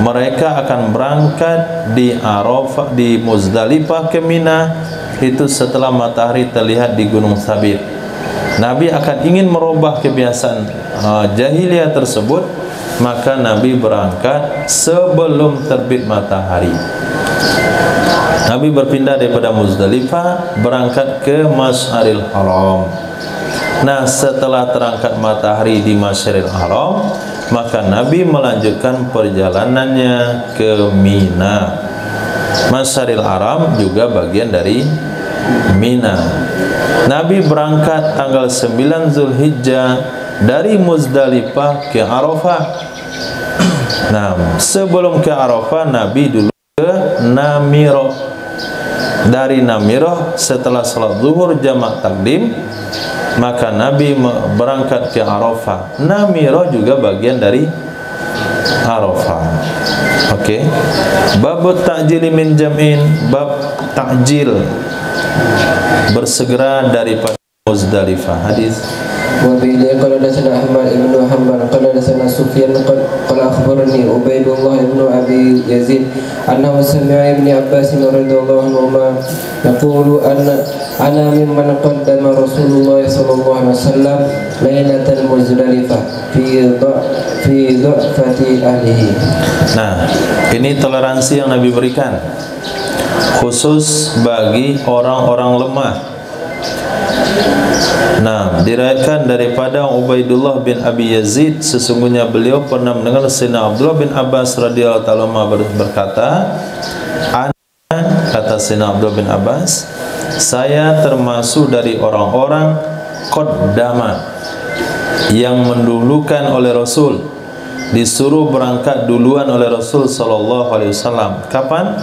[SPEAKER 1] mereka akan berangkat di Arafah, di Muzdalifah ke Mina itu setelah matahari terlihat di Gunung Sabir. Nabi akan ingin merubah kebiasaan jahiliyah tersebut, maka Nabi berangkat sebelum terbit matahari. Nabi berpindah daripada Muzdalifah berangkat ke Masyaril Haram. Nah, setelah terangkat matahari di Masyaril Haram, maka Nabi melanjutkan perjalanannya ke Mina. Masyaril Haram juga bagian dari Mina. Nabi berangkat tanggal 9 Zulhijjah dari Muzdalifah ke Arafah. Nah, sebelum ke Arafah Nabi dulu ke Namirah. Dari Namirah setelah salat zuhur jamak takdim, maka Nabi berangkat ke Arafah. Namirah juga bagian dari Arafah. Oke. Bab ta'jil min jam'in, bab ta'jil, bersegera daripada Muzdalifah. Hadis
[SPEAKER 3] وبه قال حدثنا أحمد بن حنبل قال حدثنا سفيان قال أخبرني عبيد الله بن أبي يزيد أنه سمع ابن عباس رضي الله عنهما يقول أنا ممن قدم رسول الله صلى الله عليه وسلم ليلة المزدلفة في ضعفة أهله.
[SPEAKER 1] Nah, ini toleransi yang Nabi berikan khusus bagi orang-orang lemah. Nah, diriwayatkan daripada Ubaidullah bin Abi Yazid, sesungguhnya beliau pernah mendengar Sayyidina Abdullah bin Abbas radhiyallahu ta'ala berkata, kata Sayyidina Abdullah bin Abbas, saya termasuk dari orang-orang qaddama yang mendulukan oleh Rasul, disuruh berangkat duluan oleh Rasul sallallahu alaihi wasallam. Kapan?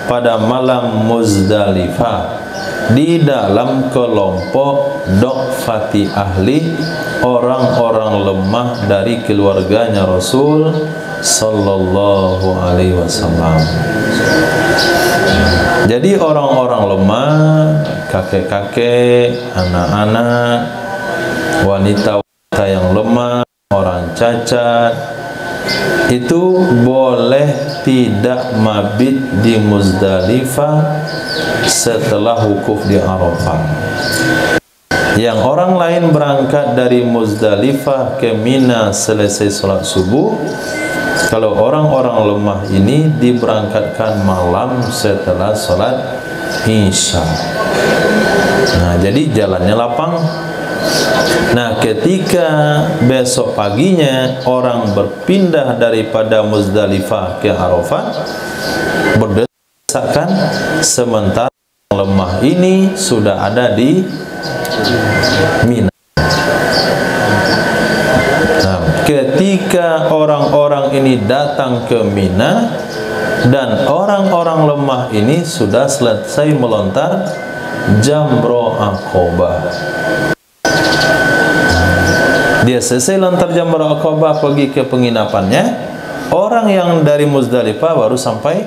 [SPEAKER 1] Pada malam Muzdalifah, di dalam kelompok du'fati ahli, orang-orang lemah dari keluarganya Rasul sallallahu alaihi wasallam. Jadi orang-orang lemah, kakek-kakek, anak-anak, wanita-wanita yang lemah, orang cacat, itu boleh tidak mabit di Muzdalifah setelah wukuf di Arafah. Yang orang lain berangkat dari Muzdalifah ke Mina selesai salat subuh. Kalau orang-orang lemah ini diberangkatkan malam setelah salat Isya. Nah, jadi jalannya lapang. Nah, ketika besok paginya orang berpindah daripada Muzdalifah ke Arafah, berdasarkan sementara yang lemah ini sudah ada di Mina. Nah, ketika orang-orang ini datang ke Mina dan orang-orang lemah ini sudah selesai melontar Jamrah Aqabah. Dia selesai lontar Jamrah Aqabah pergi ke penginapannya. Orang yang dari Muzdalifah baru sampai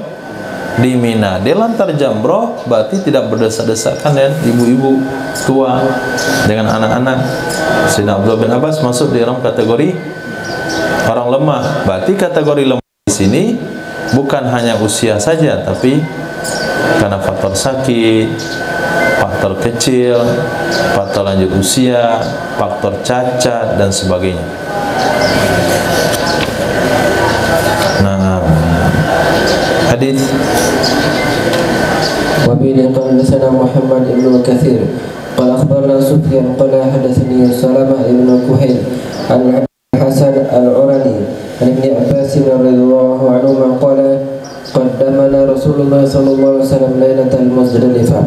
[SPEAKER 1] di Mina. Dia lontar jamrah, berarti tidak berdesak-desakan ya, ibu-ibu tua dengan anak-anak. Sayyidina Abdullah bin Abbas masuk di dalam kategori orang lemah. Berarti kategori lemah di sini bukan hanya usia saja, tapi karena faktor sakit, faktor kecil, faktor lanjut usia, faktor cacat dan sebagainya. Nah, hadis
[SPEAKER 3] وبه قال حدثنا محمد بن كثير قال أخبرنا سفيان قال حدثني سلمة بن كهيل عن الحسن العرني عن ابن عباس رضي الله عنهما قال قدمنا رسول الله صلى الله عليه وسلم ليلة المزدلفة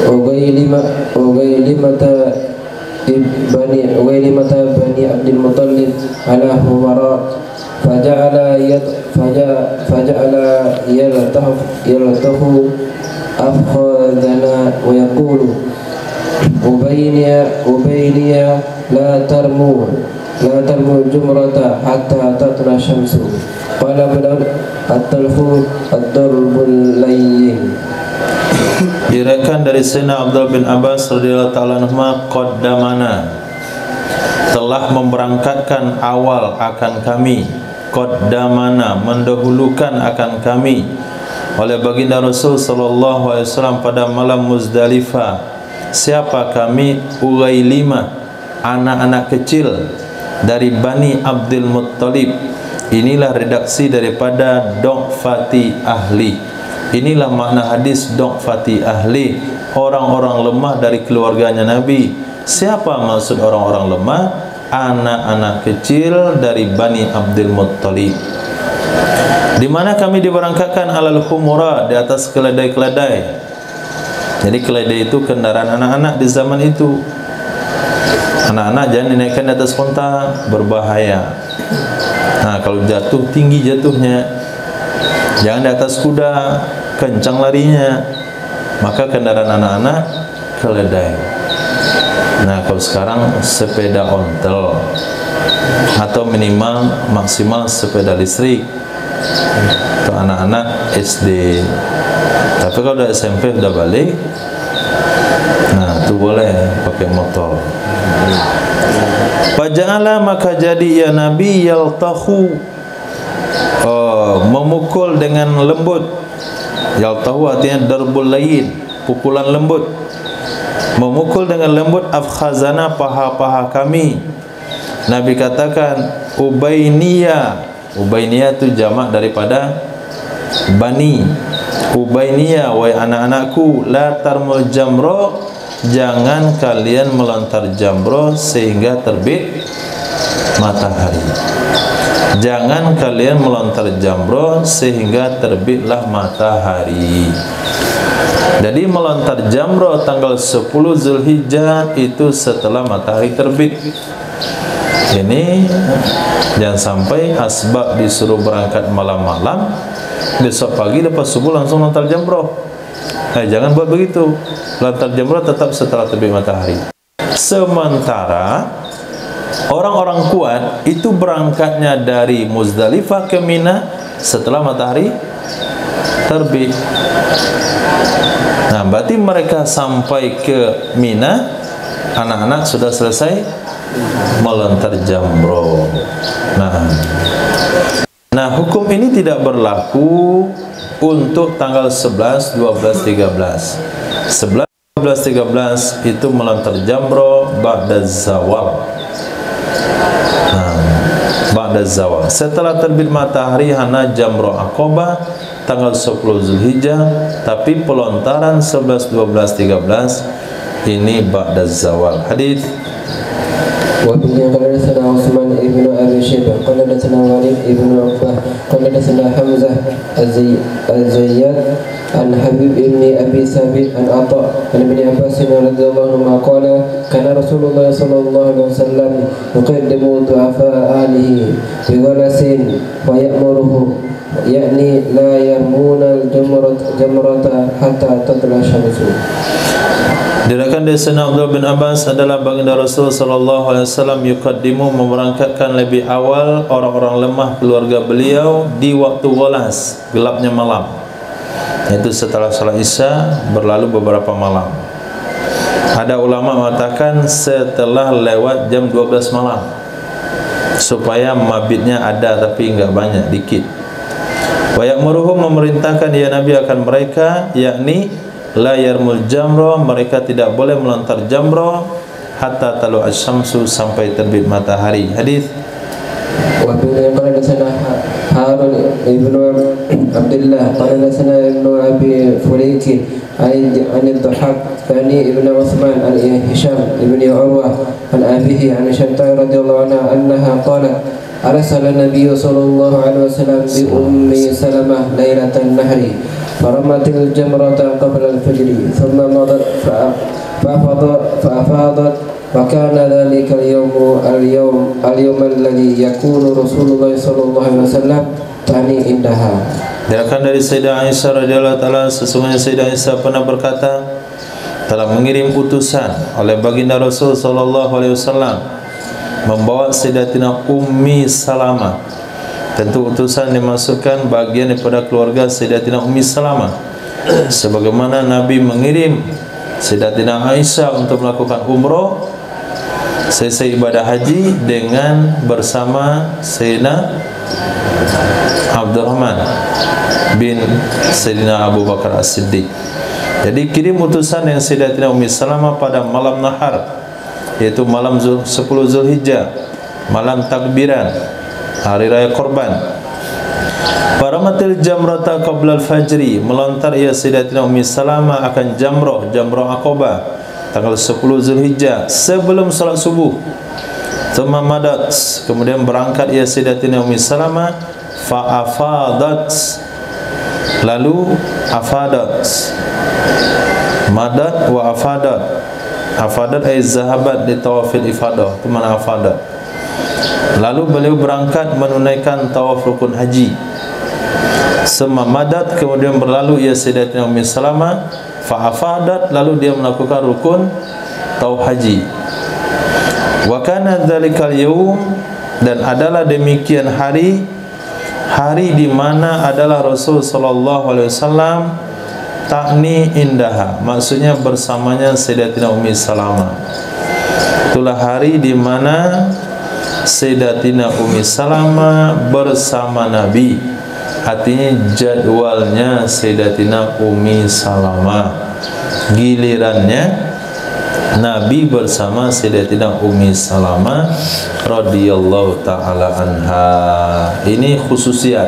[SPEAKER 3] وغيلمة بني عبد المطلب على همراء فجعل يلتف أفخاذنا ويقول أبيني لا ترموا الجمرة حتى تطلع الشمس قال التلف الضرب اللين.
[SPEAKER 1] Diriwayatkan dari Sayyidina Abdullah bin Abbas radhiyallahu ta'ala anhuma, qaddamana, telah memberangkatkan awal akan kami, qaddamana, mendahulukan akan kami, oleh baginda Rasul sallallahu alaihi wasallam pada malam Muzdalifah. Siapa kami? Ughailimah, anak-anak kecil dari Bani Abdul Muttalib. Inilah redaksi daripada du'fati ahli. Inilah makna hadis du'fati ahli, orang-orang lemah dari keluarganya Nabi. Siapa maksud orang-orang lemah? Anak-anak kecil dari Bani Abdul Muttalib. Di mana kami diberangkatkan alal humura, di atas keledai-keledai. Jadi keledai itu kendaraan anak-anak di zaman itu. Anak-anak jangan dinaikkan di atas onta, berbahaya. Nah, kalau jatuh tinggi jatuhnya. Jangan di atas kuda, kencang larinya. Maka kendaraan anak-anak keledai. Nah, kalau sekarang sepeda ontel atau minimal maksimal sepeda listrik untuk anak-anak SD. Tapi kalau udah SMP udah balik, nah itu boleh pakai motor. Faja'ala, maka jadi ya Nabi yaltahu, memukul dengan lembut. Yaltahu artinya darbul layin, pukulan lembut. Memukul dengan lembut afkhazana, paha-paha kami. Nabi katakan Ubainiyah. Ubainiyah itu jamak daripada bani. Ubainiyah, wahai anak-anakku, la tarmul jamro, jangan kalian melontar jamro sehingga terbit matahari. Jangan kalian melontar jamro sehingga terbitlah matahari. Jadi melontar jamro tanggal 10 Zulhijjah itu setelah matahari terbit. Ini jangan sampai asbab disuruh berangkat malam-malam, besok pagi lepas subuh langsung lontar jamroh. Jangan buat begitu. Lontar jamroh tetap setelah terbit matahari. Sementara orang-orang kuat itu berangkatnya dari Muzdalifah ke Mina setelah matahari terbit. Nah, berarti mereka sampai ke Mina, anak-anak sudah selesai melontar jamroh. Nah, hukum ini tidak berlaku untuk tanggal 11, 12, 13. 11, 12, 13 itu melontar jamroh ba'da zawal. Ba'da zawal. Setelah terbit matahari hana jamroh Aqabah tanggal 10 Zulhijjah, tapi pelontaran 11, 12, 13 ini ba'da zawal. Hadis
[SPEAKER 3] وبه قال حدثنا عثمان بن ابي شيبه قال حدثنا وليد بن عقبه قال حدثنا حمزه الزيات عن حبيب بن ابي ثابت عن عطاء عن ابن عباس رضي الله عنهما قال كان رسول الله صلى الله عليه وسلم يقدم ضعفاء اهله بغلس ويأمره يعني لا يرمون الجمرة حتى تطلع الشمس.
[SPEAKER 1] Diriwayatkan dari Sayyidina Abdullah bin Abbas adalah baginda Rasul sallallahu alaihi wasallam yuqaddimu, memberangkatkan lebih awal orang-orang lemah keluarga beliau di waktu ghalas, gelapnya malam. Yaitu setelah salat Isya berlalu beberapa malam. Ada ulama mengatakan setelah lewat jam 12 malam. Supaya mabitnya ada tapi enggak banyak, dikit. Wa ya'muruhum, memerintahkan ya Nabi akan mereka, yakni la yarmul jamro, mereka tidak boleh melontar jamro hatta talu asyamsu, sampai terbit matahari. Hadis
[SPEAKER 3] wa bin qala sana Harun ibnu Abdullah qala sana ibnu Abi Fulayk an ad-Dhahhak thani ibnu Uthman an Hisham ibnu Urwah an abihi an Shatta radhiyallahu anha annaha qalat arsala an-nabiy sallallahu alaihi wasallam bi ummi Salamah lailatan nahri فرمت الجمرة قبل الفجر ثم مضت فأفاضت وكان ذلك اليوم الذي يكون رسول الله صلى الله عليه وسلم تعني عندها.
[SPEAKER 1] Diriwayatkan dari Sayyidah Aisyah radhiyallahu taala, sesungguhnya Sayyidah Aisyah pernah berkata, telah mengirim utusan oleh baginda Rasul sallallahu alaihi wasallam membawa Sayyidatina Ummi Salamah. Tentu utusan dimasukkan bagian daripada keluarga Sayyidatina Ummi Salamah, sebagaimana Nabi mengirim Sayyidatina Aisyah untuk melakukan umroh selesai ibadah haji dengan bersama Sayyidina Abdurrahman bin Sayyidina Abu Bakar As-Siddiq. Jadi kirim utusan yang Sayyidatina Ummi Salamah pada malam nahar, yaitu malam 10 Zulhijjah, malam takbiran, hari raya korban. Paramatil jamrata qabla al-fajri, melontar ia Sayyidatina Ummi Salamah akan jamroh Aqabah tanggal 10 Zulhijjah sebelum salat subuh. Thumma madat, kemudian berangkat ia Sayyidatina Ummi Salamah, fa afadat, lalu afadat, Madat wa afadat. Afadat ay zahabat di tawafil ifadah, itu mana afadat. Lalu beliau berangkat menunaikan tawaf rukun haji. Semua madat, kemudian berlalu ia Sayyidatina Ummi Salamah, fa afadat, lalu dia melakukan rukun tawaf haji. Wa kana dzalikal yaum, dan adalah demikian hari di mana adalah Rasul sallallahu alaihi wasallam takni indaha, maksudnya bersamanya Sayyidatina Ummi Salamah. Itulah hari di mana Sayyidatina Ummi Salamah bersama Nabi. Artinya jadwalnya Sayyidatina Ummi Salamah, gilirannya Nabi bersama Sayyidatina Ummi Salamah radhiyallahu taala anha. Ini khususiat.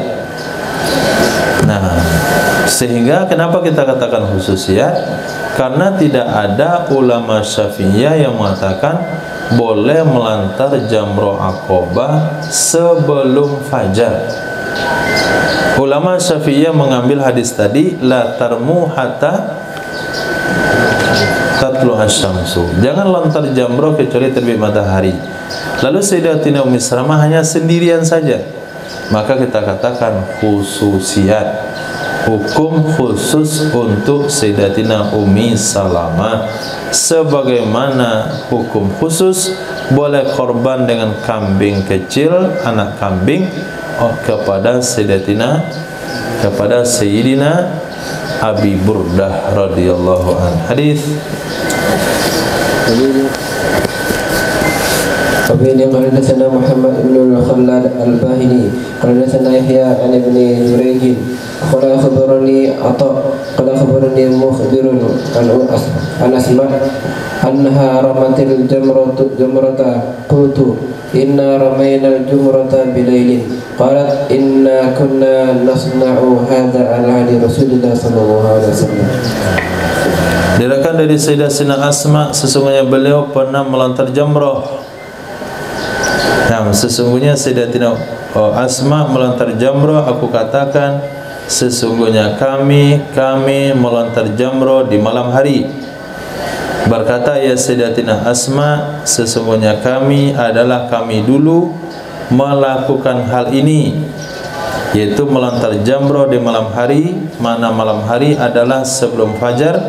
[SPEAKER 1] Nah, sehingga kenapa kita katakan khususiat? Karena tidak ada ulama Syafi'iyah yang mengatakan boleh melantar jamroh Aqabah sebelum fajar. Ulama Syafi'iyah mengambil hadis tadi, la tarmu hatta tatlu asyamsu. Jangan lontar jamroh kecuali terbit matahari. Lalu Sayyidatina Ummi Salamah hanya sendirian saja. Maka kita katakan khususiat. Hukum khusus untuk Sayyidatina Ummi Salamah, sebagaimana hukum khusus boleh korban dengan kambing kecil, anak kambing, kepada Sayyidina Abi Burdah radhiyallahu anhu. Hadis
[SPEAKER 3] وبين قال حدثنا محمد بن الخلاد الباهلي قال حدثنا يحيى عن ابن جريج قال أخبرني عطاء قال أخبرني مخبر عن أسماء أنها رمت الجمرة قلت إنا رمينا الجمرة بليل قالت إنا كنا نصنع هذا على عهد رسول الله صلى الله عليه وسلم.
[SPEAKER 1] Diriwayatkan dari Sayyidatina Asma, sesungguhnya beliau pernah melontar jamrah. Nah, sesungguhnya Sayyidatina Asma melontar jamrah, aku katakan sesungguhnya kami melontar jamrah di malam hari. Berkata ya Sayyidatina Asma, sesungguhnya kami dulu melakukan hal ini, yaitu melontar jamrah di malam hari. Mana malam hari adalah sebelum fajar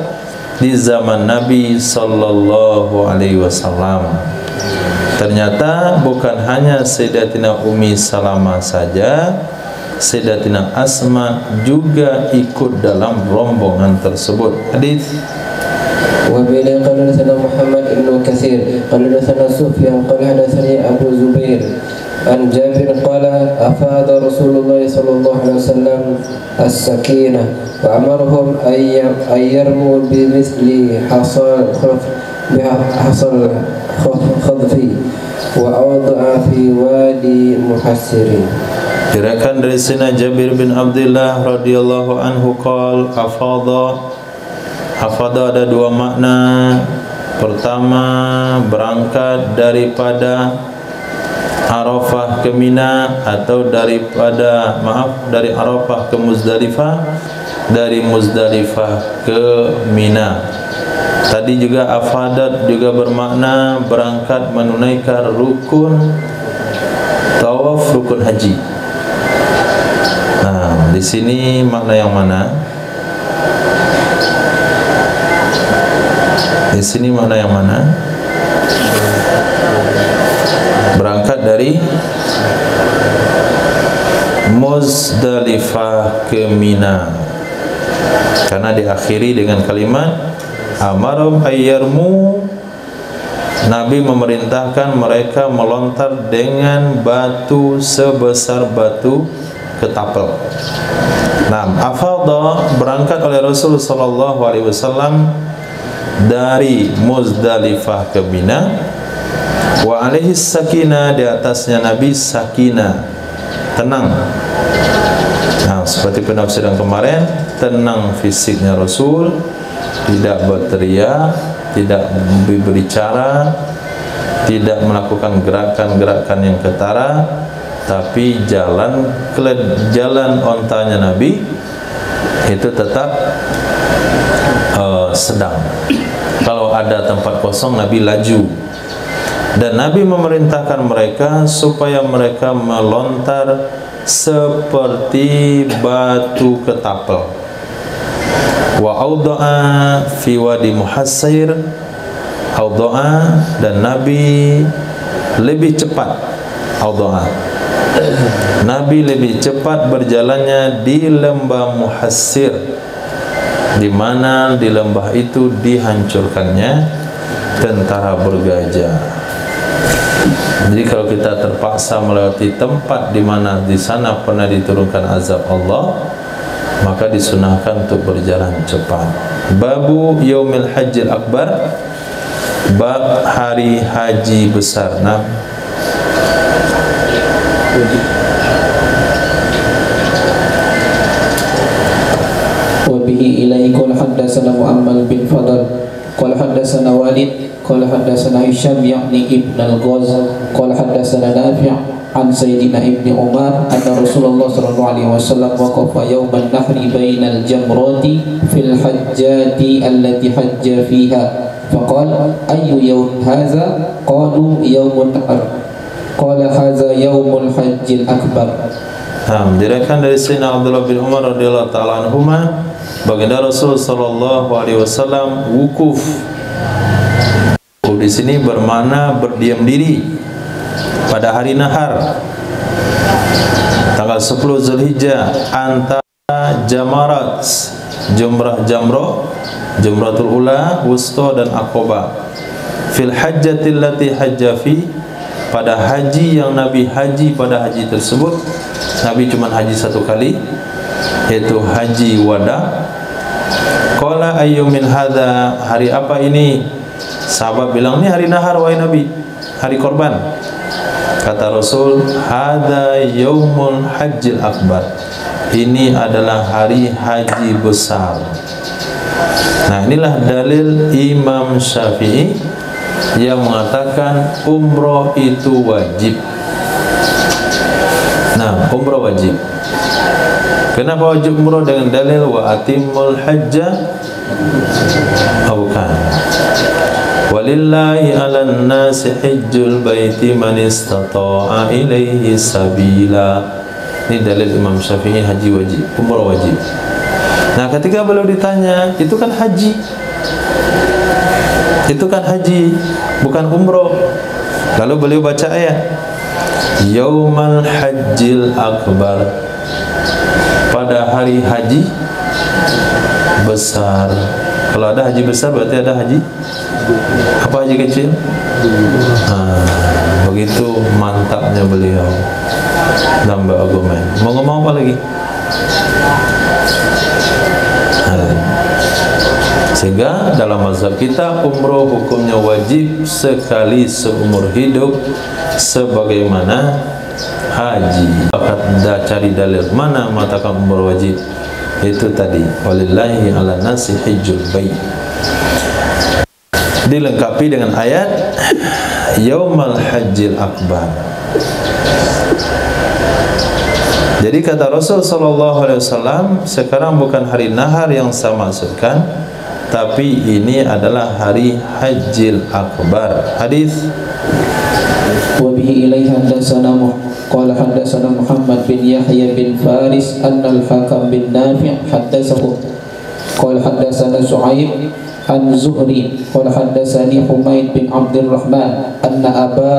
[SPEAKER 1] di zaman Nabi sallallahu alaihi wasallam. Ternyata bukan hanya Sayyidatina Ummi Salamah saja, Sayyidatina Asma juga ikut dalam rombongan tersebut. Hadis
[SPEAKER 3] وبين قال حدثنا محمد بن كثير قال حدثنا سفيان قال حدثني أبو زبير عن جابر قال أفاض رسول الله صلى الله عليه وسلم السكينة وأمرهم أن يرموا بمثل حصى الخضف وأوضع في وادي محسر.
[SPEAKER 1] Diriwayatkan dari Sayyidina Jabir bin Abdullah radhiyallahu anhu qol Afada ada dua makna. Pertama, berangkat daripada Arafah ke Mina, atau dari Arafah ke Muzdalifah, dari Muzdalifah ke Mina. Tadi juga afadat juga bermakna berangkat menunaikan rukun tawaf, rukun haji. Nah, di sini makna yang mana? Di sini mana yang mana? Berangkat dari Muzdalifah ke Mina, karena diakhiri dengan kalimat amarum ayyarmu. Nabi memerintahkan mereka melontar dengan batu sebesar batu ketapel. Nah, afadha berangkat oleh Rasul sallallahu alaihi wasallam dari Muzdalifah ke Mina, wa alaihi sakinah, di atasnya Nabi sakinah, tenang. Nah, seperti penafsiran kemarin, tenang fisiknya Rasul, tidak berteriak, tidak berbicara, tidak melakukan gerakan-gerakan yang ketara, tapi jalan ontanya Nabi itu tetap sedang. Kalau ada tempat kosong, Nabi laju. Dan Nabi memerintahkan mereka supaya mereka melontar seperti batu ketapel. Wa auda'a fi wadi Muhassir, auda'a, dan Nabi lebih cepat. Auda'a, Nabi lebih cepat berjalannya di lembah Muhassir, di mana di lembah itu dihancurkannya tentara bergajah. Jadi kalau kita terpaksa melewati tempat di mana di sana pernah diturunkan azab Allah, maka disunahkan untuk berjalan cepat. Babu Yaumil Hajjil Akbar, bab hari haji besar. Nah,
[SPEAKER 3] wabihi ilaihi qala haddatsana Mu'ammal bin Fadl qala haddatsana Walid qala haddatsana Hisham yakni ibn al-Ghaz qala haddatsana Nafi' an Sayyidina Ibni Umar anna Rasulullah sallallahu alaihi wasallam waqafa yawman nahri bainal jamrati fil hajjati allati hajja fiha faqala ayyu yawm hadha qalu yawmun nahr qala hadha yawmul hajjil akbar.
[SPEAKER 1] Diriwayatkan dari Sayyidina Abdullah bin Umar radhiyallahu taala anhuma, baginda Rasul sallallahu alaihi wasallam wukuf. Di sini bermakna berdiam diri pada hari nahar tanggal 10 Zulhijjah antara jamarat, Jamratul Ula, Wusta dan Aqabah, fil hajjatil lati hajja fi, pada haji yang Nabi haji. Pada haji tersebut Nabi cuma haji satu kali, yaitu haji wada. Qala ayyu min hadza, hari apa ini? Sahabat bilang, ini hari nahar wahai Nabi, hari korban. Kata Rasul, hadza yaumul hajjil akbar, ini adalah hari haji besar. Nah, inilah dalil Imam Syafi'i yang mengatakan umroh itu wajib. Nah, umroh wajib. Kenapa wajib umroh? Dengan dalil wa atimul hajja, bukan, walillahi 'alan nasi hajjul baiti man istata'a ilaihi sabila. Ini dalil Imam Syafi'i, haji wajib, umrah wajib. Nah, ketika beliau ditanya, itu kan haji, bukan umrah. Lalu beliau baca ayat Yaumal Hajjil Akbar, pada hari haji besar. Kalau ada haji besar berarti ada haji apa, haji kecil? Begitu mantapnya beliau dalam berargumen. Mau ngomong apa lagi? Sehingga dalam mazhab kita umroh hukumnya wajib sekali seumur hidup sebagaimana haji. Anda cari dalil mana mengatakan umroh wajib? Itu tadi walillahi 'alan nasi hajjul bait, dilengkapi dengan ayat Yaumal Hajjil Akbar. Jadi kata Rasul sallallahu alaihi wasallam, sekarang bukan hari nahar yang saya maksudkan, tapi ini adalah hari Hajjil Akbar. Hadis
[SPEAKER 3] wa bihi ilaihi haddatsana qala haddatsana Muhammad bin Yahya bin Faris anna al-Hakam bin Nafi' haddatsahu qala haddatsana Su'aib an Zuhri qala haddatsani Humaid bin Abdurrahman anna Aba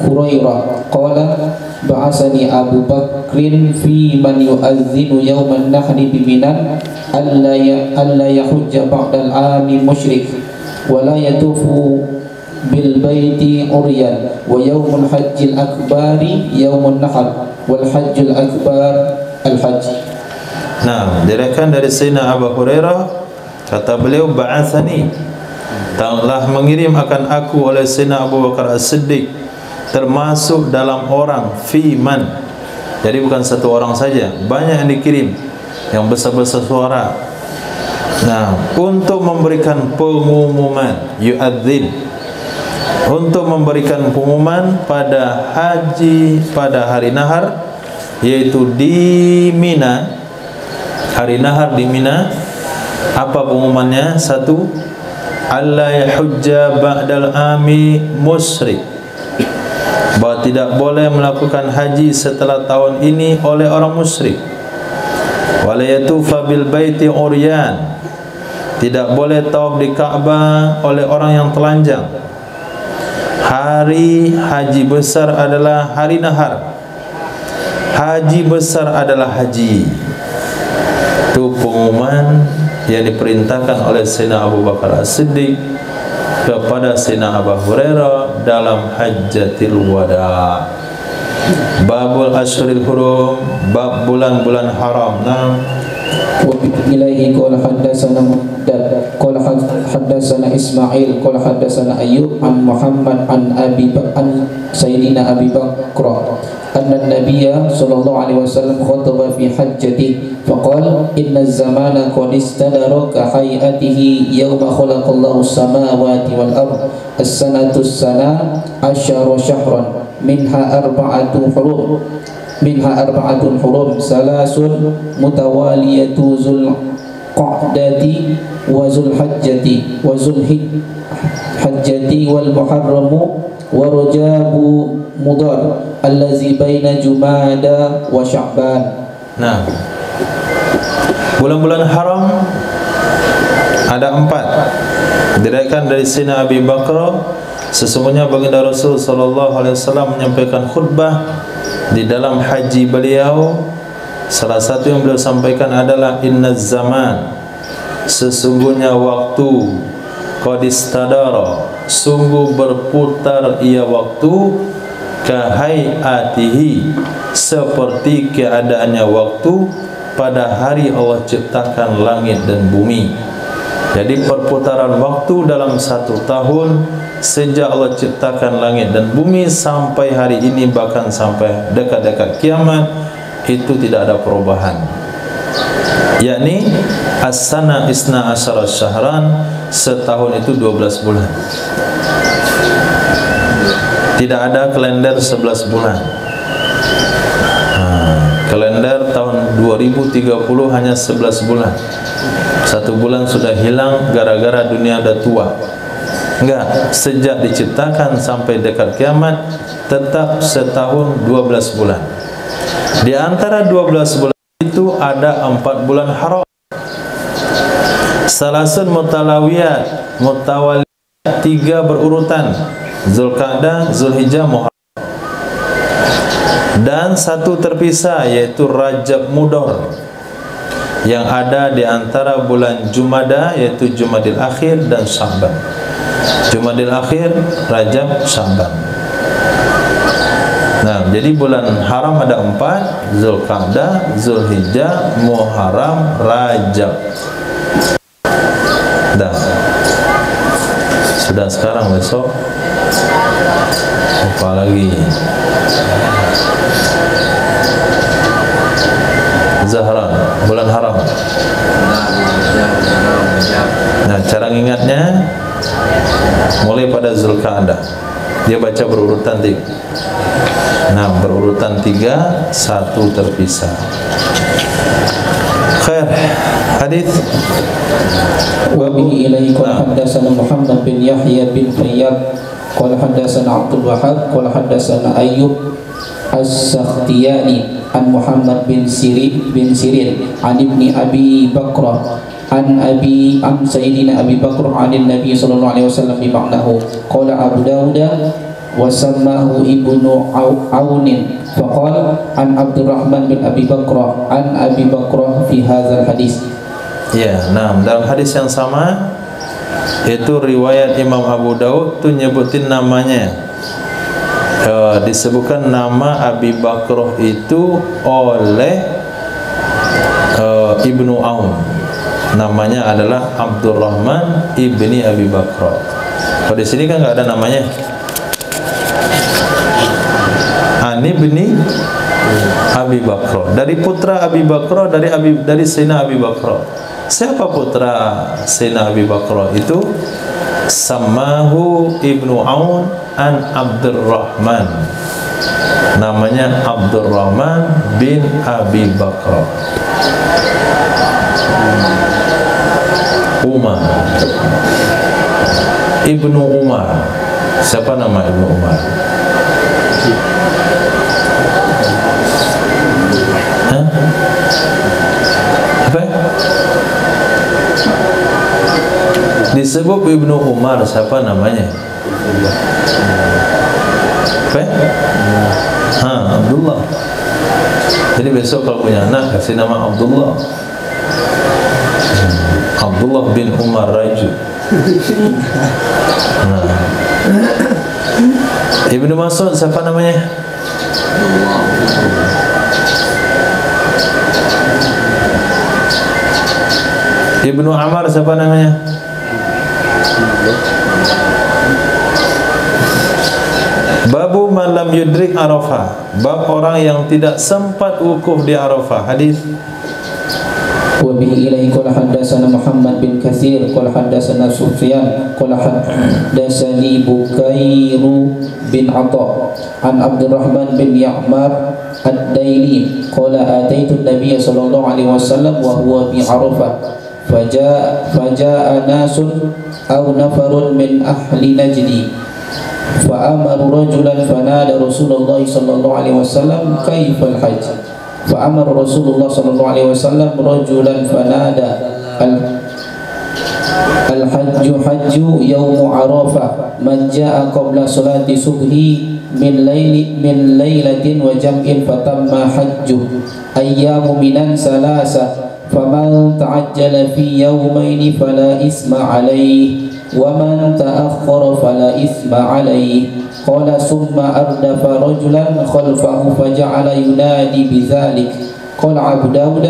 [SPEAKER 3] Hurairah qala ba'asani Abu Bakrin fi man yu'adzinu yawman nahri bi Minan alla yahujja ba'dal 'ami musyrik wa la yatufu bil baiti uryan wa yawmul hajjil akbari yawmun nahr wal hajjul akbar al hajj.
[SPEAKER 1] Nah, diriwayatkan dari Sayyidina Abu Hurairah, kata beliau, ba'atsani, telah mengirim akan aku oleh Sayyidina Abu Bakar As-Siddiq, termasuk dalam orang fiman. Jadi bukan satu orang saja, banyak yang dikirim, yang besar-besar suara. Nah, untuk memberikan pengumuman, yu'adzin, untuk memberikan pengumuman pada haji pada hari nahar, yaitu di Mina. Hari nahar di Mina Apa pengumumannya? Satu, alla yahujja ba'dal ami musyrik, bahwa tidak boleh melakukan haji setelah tahun ini oleh orang musyrik. Wala yatufa bil baiti uryan, tidak boleh tawaf di Ka'bah oleh orang yang telanjang. Hari haji besar adalah hari nahar. Haji besar adalah haji. Itu pengumuman yang diperintahkan oleh Sayyidina Abu Bakar As-Siddiq kepada Sayyidina Abu Hurairah dalam Hajjatul Wada. Babul Ashuril Hurum, bab bulan-bulan haram. Nah,
[SPEAKER 2] wa ilaihi qala haddatsana Muhammad qala haddatsana Ismail qala haddatsana Ayyub an Muhammad an Sayyidina Abi Bakr anna an-nabiyya sallallahu alaihi wasallam khataba fi hajjati faqala inna az-zamana qad istadara ka hay'atihi yawma khalaqallahu as-samawati wal ard as-sanatu as-sana 10 shahran minha arba'atun hurum salasun mutawaliyatu zul qa'dati wa zul hajjati wa zul hajjati wal muharramu wa rajabu mudar allazi baina jumada wa sya'ban.
[SPEAKER 1] Nah, bulan-bulan haram ada 4. Diriwayatkan dari Sayyidina Abi Bakr, sesungguhnya baginda Rasul sallallahu alaihi wasallam menyampaikan khutbah di dalam haji beliau. Salah satu yang beliau sampaikan adalah innaz zaman, sesungguhnya waktu, qad istadara, sungguh berputar ia waktu, kahayatihi, seperti keadaannya waktu pada hari Allah ciptakan langit dan bumi. Jadi perputaran waktu dalam 1 tahun sejak Allah ciptakan langit dan bumi sampai hari ini, bahkan sampai dekat-dekat kiamat, itu tidak ada perubahan. Yakni as-sana isna asyara syahran, setahun itu 12 bulan. Tidak ada kalender 11 bulan. Kalender tahun 2030 hanya 11 bulan. 1 bulan sudah hilang gara-gara dunia sudah tua. Enggak, sejak diciptakan sampai dekat kiamat tetap setahun 12 bulan. Di antara 12 bulan itu ada 4 bulan haram. Salasun mutawaliyat, 3 berurutan, Zulqa'dah, Zulhijjah, Muharram. Dan 1 terpisah, yaitu Rajab Mudhar, yang ada di antara bulan Jumada, yaitu Jumadil Akhir dan Sya'ban. Jumadil Akhir, Rajab, Sya'ban. Nah, jadi bulan haram ada 4, Zulqa'dah, Zulhijjah, Muharram, Rajab. Dah. Sudah sekarang, besok apa lagi? Zahran, bulan haram. Nah, cara ingatnya mulai pada Zulqa'dah. Dia baca berurutan 3. Nah, berurutan 3, 1 terpisah. Khair. Hadis
[SPEAKER 2] wa bihi ilaihi qala haddatsana Muhammad bin Yahya bin Fayyad qala haddatsana Abdul Wahhab qala haddatsana Ayyub as-Sakhtiyani an Muhammad bin Sirin an ibni Abi Bakrah an Sayyidina Abi Bakr an Nabi sallallahu alaihi wasallam bi ma'nahu qala Abu Dawud wa sammahu ibnu Aunin faqala an Abdurrahman bin Abi Bakrah an Abi Bakrah fi hadzal hadis.
[SPEAKER 1] Ya, nah, dalam hadis yang sama itu riwayat Imam Abu Daud tu nyebutin namanya. Disebutkan nama Abi Bakrah itu oleh Ibnu Aun. Namanya adalah Abdurrahman ibni Abi Bakrah. Kalau di sini kan nggak ada namanya. Ani ibni Abi Bakrah, dari putra Abi Bakrah, dari Sayyidina Abi Bakrah. Siapa putra Sayyidina Abi Bakrah itu? Sammahu Ibnu Aun an Abdurrahman. Namanya Abdurrahman bin Abi Bakrah. Umar. Ibnu Umar. Siapa nama Ibnu Umar? Hah? Apa? Disebut Ibnu Umar, siapa namanya? Apa? Abdullah. Jadi besok kalau punya anak kasih nama Abdullah. Abdullah bin Umar Raju. Ibnu Mas'ud siapa namanya? Ibnu Amar siapa namanya? Babu malam yudrik Arafah. Bab orang yang tidak sempat wukuf di Arafah. Hadis.
[SPEAKER 2] Wa bihi ilaihi qala haddatsana Muhammad bin Katsir qala haddatsana Sufyan qala haddatsani Bukairu bin Atha an Abdurrahman bin Ya'mar ad-Daili qala ataitu an-nabiy sallallahu alaihi wasallam wa huwa bi Arafah faja'a nasun aw nafarun min ahli Najdi fa'amaru rajulan fanada Rasulullah sallallahu alaihi wasallam kaifal hajj فأمر رسول الله صلى الله عليه وسلم رجلا فنادى الحج حج يوم عرفة من جاء قبل صلاة الصبح من ليلة وجمع فتم حجه أيام منا ثلاثة فمن تعجل في يومين فلا إثم عليه ومن تأخر فلا إثم عليه قال ثم أردف رجلا خلفه فجعل ينادي بذلك قال أبو داود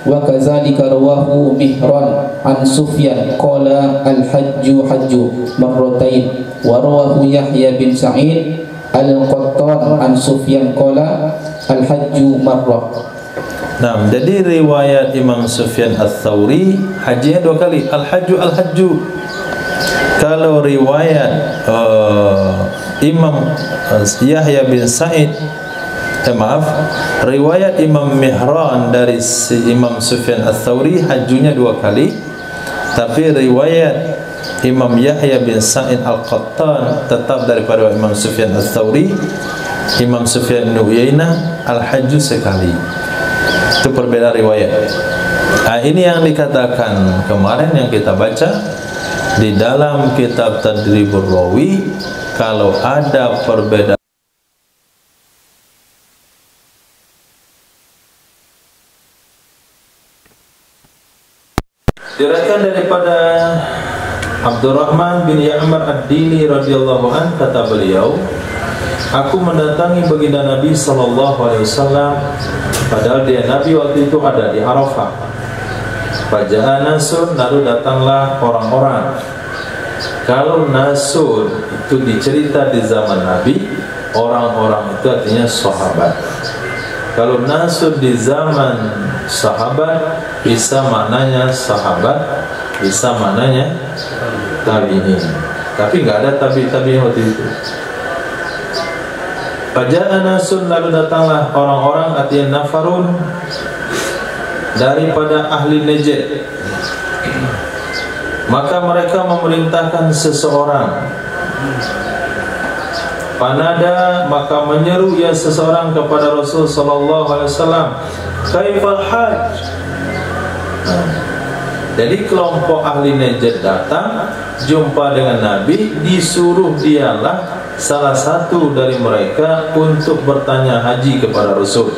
[SPEAKER 2] وكذلك رواه مهران عن سفيان قال الحج حج مرتين ورواه يحيى بن سعيد القطان عن سفيان قال الحج مرة.
[SPEAKER 1] Nah, jadi riwayat Imam Sufyan Ats-Tsauri hajinya 2 kali, al-hajju. Kalau riwayat Imam Yahya bin Sa'id, riwayat Imam Mihran dari Imam Sufyan Ats-Tsauri hajunya 2 kali. Tapi riwayat Imam Yahya bin Sa'id Al-Qattan tetap daripada Imam Sufyan Ats-Tsauri, Imam Sufyan bin Uyainah al-hajju sekali. Itu perbedaan riwayat. Ini yang dikatakan kemarin yang kita baca di dalam kitab Tadribur Rawi, kalau ada perbedaan diriwayatkan daripada Abdurrahman bin Ya'mar ad-Dili radhiyallahu an, kata beliau, aku mendatangi baginda Nabi sallallahu alaihi wasallam padahal dia Nabi waktu itu ada di Arafah. Faja'a nasun, lalu datanglah orang-orang. Kalau nasun itu dicerita di zaman Nabi, orang-orang itu artinya sahabat. Kalau nasun di zaman sahabat, bisa maknanya sahabat, bisa maknanya tabi'in. Tapi nggak ada tabi'in waktu itu. Faja'a nasun, lalu datanglah orang-orang artinya nafarun daripada ahli Najd. Maka mereka memerintahkan seseorang, panada, maka menyeru ia seseorang kepada Rasul sallallahu alaihi wasallam, kaifal hajj. Jadi kelompok ahli Najd datang jumpa dengan Nabi, disuruh dialah salah satu dari mereka untuk bertanya haji kepada Rasul.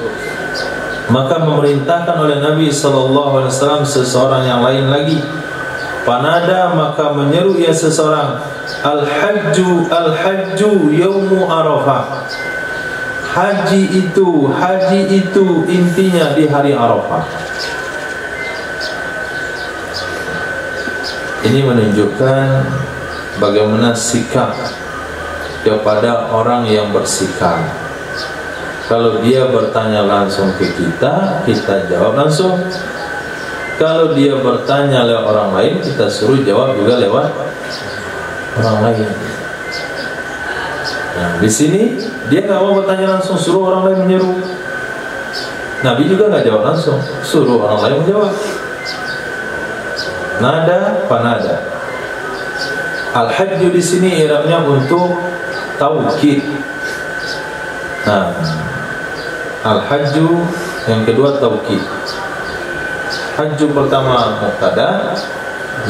[SPEAKER 1] Maka memerintahkan oleh Nabi sallallahu alaihi wasallam seseorang yang lain lagi, panada, maka menyeru ia seseorang, al-hajju yaumu Arafah. Haji itu intinya di hari Arafah. Ini menunjukkan bagaimana sikap kepada orang yang bersikap. Kalau dia bertanya langsung ke kita, kita jawab langsung. Kalau dia bertanya lewat orang lain, kita suruh jawab juga lewat orang lain. Nah, di sini dia nggak mau bertanya langsung, suruh orang lain menyeru. Nabi juga nggak jawab langsung, suruh orang lain menjawab. nada panada. Al-hajju di sini i'rabnya untuk taukid. Nah, al-hajju yang kedua taukid. Hajju pertama mubtada,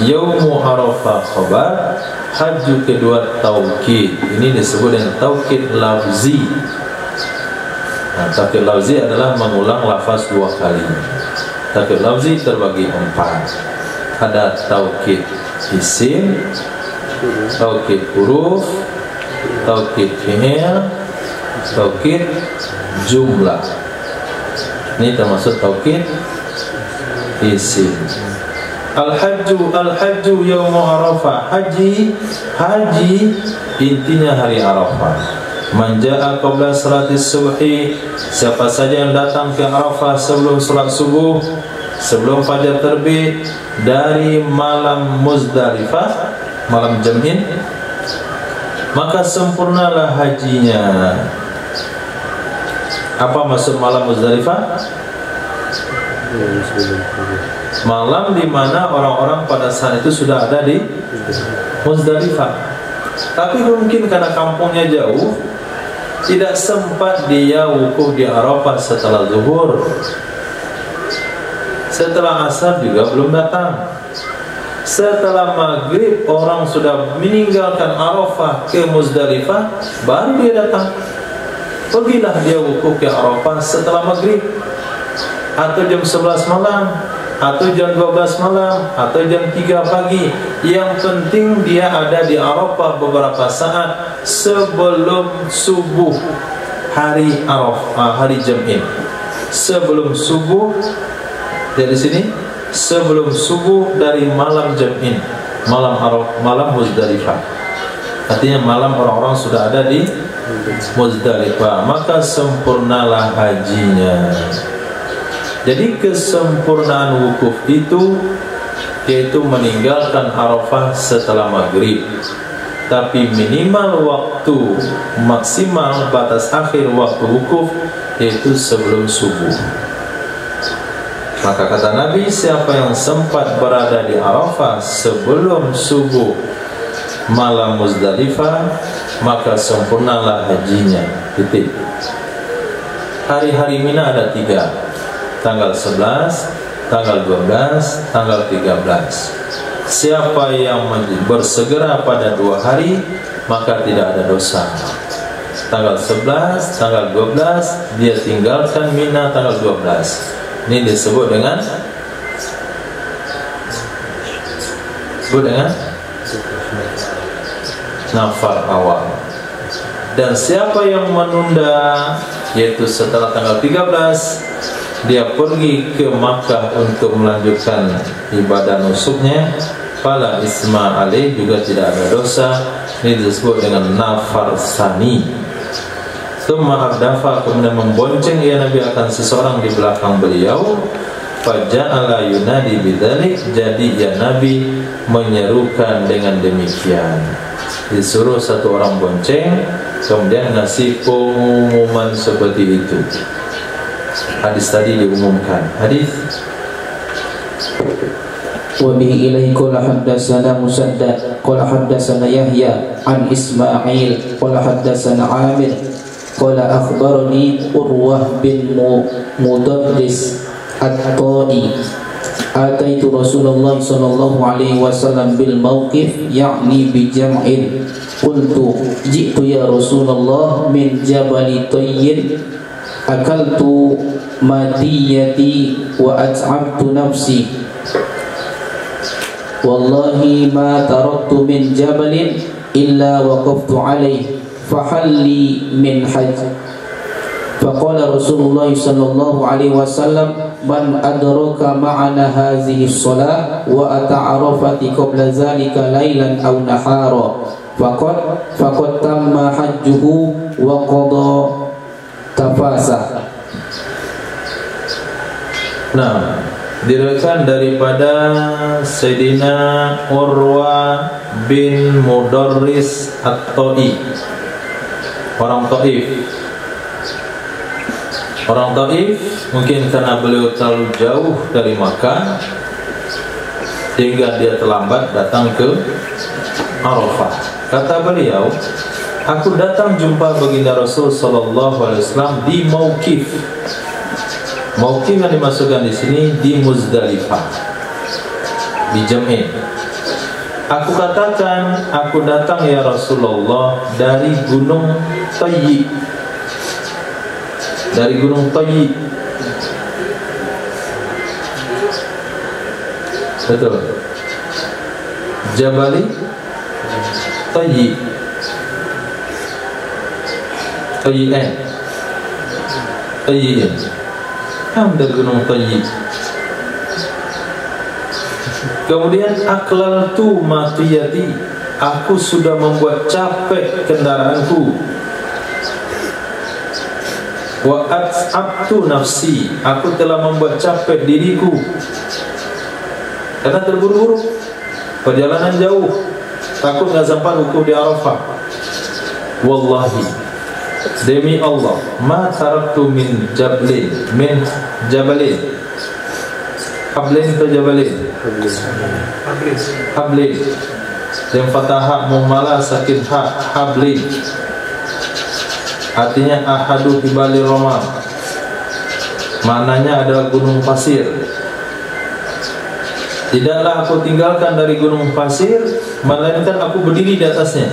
[SPEAKER 1] yaumu arafah khabar, hajju kedua taukid. Ini disebut dengan taukid lafzi. Nah, taukid lafzi adalah mengulang lafaz 2 kali. Taukid lafzi terbagi 4. Ada taukid isim, taukid huruf, taukid fi'il, taukid jumlah. Ini termasuk taukid isim. Al-hajju yaumu arafah. Haji intinya hari Arafah. Man jaa qabla salatis subhi, siapa saja yang datang ke Arafah sebelum salat subuh, sebelum fajar terbit, dari malam Muzdalifah, malam Jam'in, maka sempurnalah hajinya. Apa maksud malam Muzdalifah? Malam di mana orang-orang pada saat itu sudah ada di Muzdalifah. Tapi mungkin karena kampungnya jauh, tidak sempat dia wukuf di Arafah setelah zuhur. Setelah asar juga belum datang. Setelah maghrib orang sudah meninggalkan Arafah ke Muzdalifah, baru dia datang. Pergilah dia wukuf ke Arafah setelah maghrib, atau jam 11 malam, atau jam 12 malam, atau jam 3 pagi. Yang penting dia ada di Arafah beberapa saat sebelum subuh hari Arafah, hari Jam'in. Sebelum subuh dari sini, sebelum subuh dari malam Jam'in, malam Arafah, malam Muzdalifah. Artinya malam orang-orang sudah ada di Muzdalifah, maka sempurnalah hajinya. Jadi kesempurnaan wukuf itu yaitu meninggalkan Arafah setelah maghrib. Tapi minimal waktu, maksimal batas akhir waktu wukuf yaitu sebelum subuh. Maka kata Nabi, siapa yang sempat berada di Arafah sebelum subuh malam Muzdalifah, maka sempurnalah hajinya. Titik. Hari-hari Mina ada 3. Tanggal 11, tanggal 12, tanggal 13. Siapa yang bersegera pada 2 hari, maka tidak ada dosa. Tanggal 11, tanggal 12, dia tinggalkan Mina tanggal 12. Ini disebut dengan nafar awal. Dan siapa yang menunda, yaitu setelah tanggal 13, dia pergi ke Makkah untuk melanjutkan ibadah nusuknya, fala isma alaih, juga tidak ada dosa. Ini disebut dengan nafar sani. Tsumma ardafa, kemudian membonceng ia Nabi akan seseorang di belakang beliau. Faja'ala yunadi bidzalik, jadi ya Nabi menyerukan dengan demikian. Disuruh satu orang bonceng, kemudian ngasih pengumuman seperti itu. Hadis tadi diumumkan. Hadis
[SPEAKER 2] wa bihi ilaihi qala haddatsana Musaddad qala haddatsana Yahya an Ismail qala haddatsana Amir qala akhbarani Urwah bin Mudarris at-Ta'i ataitu Rasulullah sallallahu alaihi wasallam bil mauqif yakni bi jam'in qultu ji'tu ya Rasulullah min jabali Tayyin akaltu madiyati wa at'amtu nafsi wallahi ma taraktu min jabalin illa waqaftu alayhi fahalli min hajj. Faqala Rasulullah sallallahu alaihi wasallam man adraka ma'ana hadhihi shalah wa ata'arafati qabla zalika lailan aw nahara faqad tamma hajjuhu wa qada tafasa.
[SPEAKER 1] Nah, diriwayatkan daripada Sayyidina Urwa bin Mudarris at-Ta'i, orang Taif. Orang Taif mungkin karena beliau terlalu jauh dari Makkah, sehingga dia terlambat datang ke Arafah. Kata beliau, aku datang jumpa baginda Rasul sallallahu alaihi wasallam di Mauqif. Mauqif yang dimasukkan di sini di Muzdalifah, di Jam'in. Aku katakan, aku datang ya Rasulullah dari Gunung Tayyi. Dari Gunung Tayyi. Betul. Jabali Tayyi. Tayyi'an. Tayyi'an. Dari Gunung Tayyi. Kemudian aklaltu maqiyati, aku sudah membuat capek kendaraanku. Wa at'abtu nafsi, aku telah membuat capek diriku karena terburu-buru, perjalanan jauh, takut nggak sempat wukuf di Arafah. Wallahi, demi Allah, ma taraktu min jabalin, Hablin atau Jabalin? Hablin. Yang fatahah muhmalah sakin ha, Hablin. Artinya ahadu hibali Roma. Maknanya adalah gunung pasir. Tidaklah aku tinggalkan dari gunung pasir, melainkan aku berdiri di atasnya.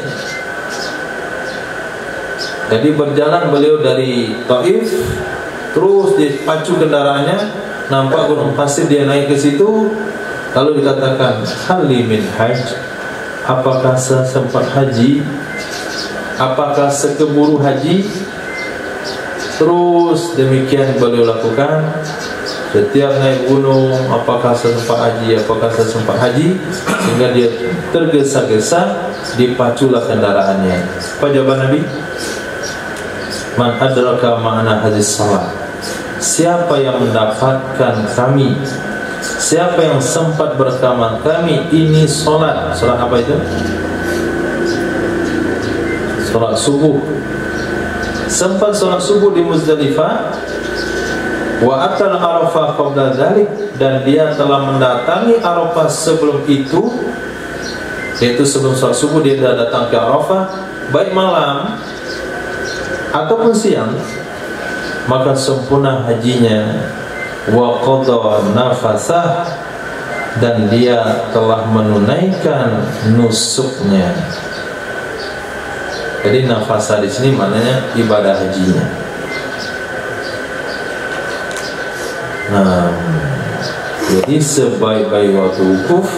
[SPEAKER 1] Jadi berjalan beliau dari Taif, terus dipacu kendaraannya, nampak gunung pasir, dia naik ke situ, lalu dikatakan hali min hajj, apakah sempat haji, apakah sekeburu haji. Terus demikian beliau lakukan setiap naik gunung, apakah sempat haji, apakah sempat haji, sehingga dia tergesa-gesa, dipaculah kendaraannya. Apa jawaban Nabi? Man adraka ma'ana hadis salat, siapa yang mendapatkan kami, siapa yang sempat bersama kami ini solat. Solat apa itu? Solat subuh. Sempat solat subuh di Muzdalifah. Wa atal Arafah qabla dzalik, dan dia telah mendatangi Arafah sebelum itu, yaitu sebelum solat subuh dia sudah datang ke Arafah, baik malam ataupun siang, maka sempurna hajinya. Wa qada nafasah, dan dia telah menunaikan nusuknya. Jadi nafasah di sini maknanya ibadah hajinya. Nah, jadi sebaik-baik waktu wukuf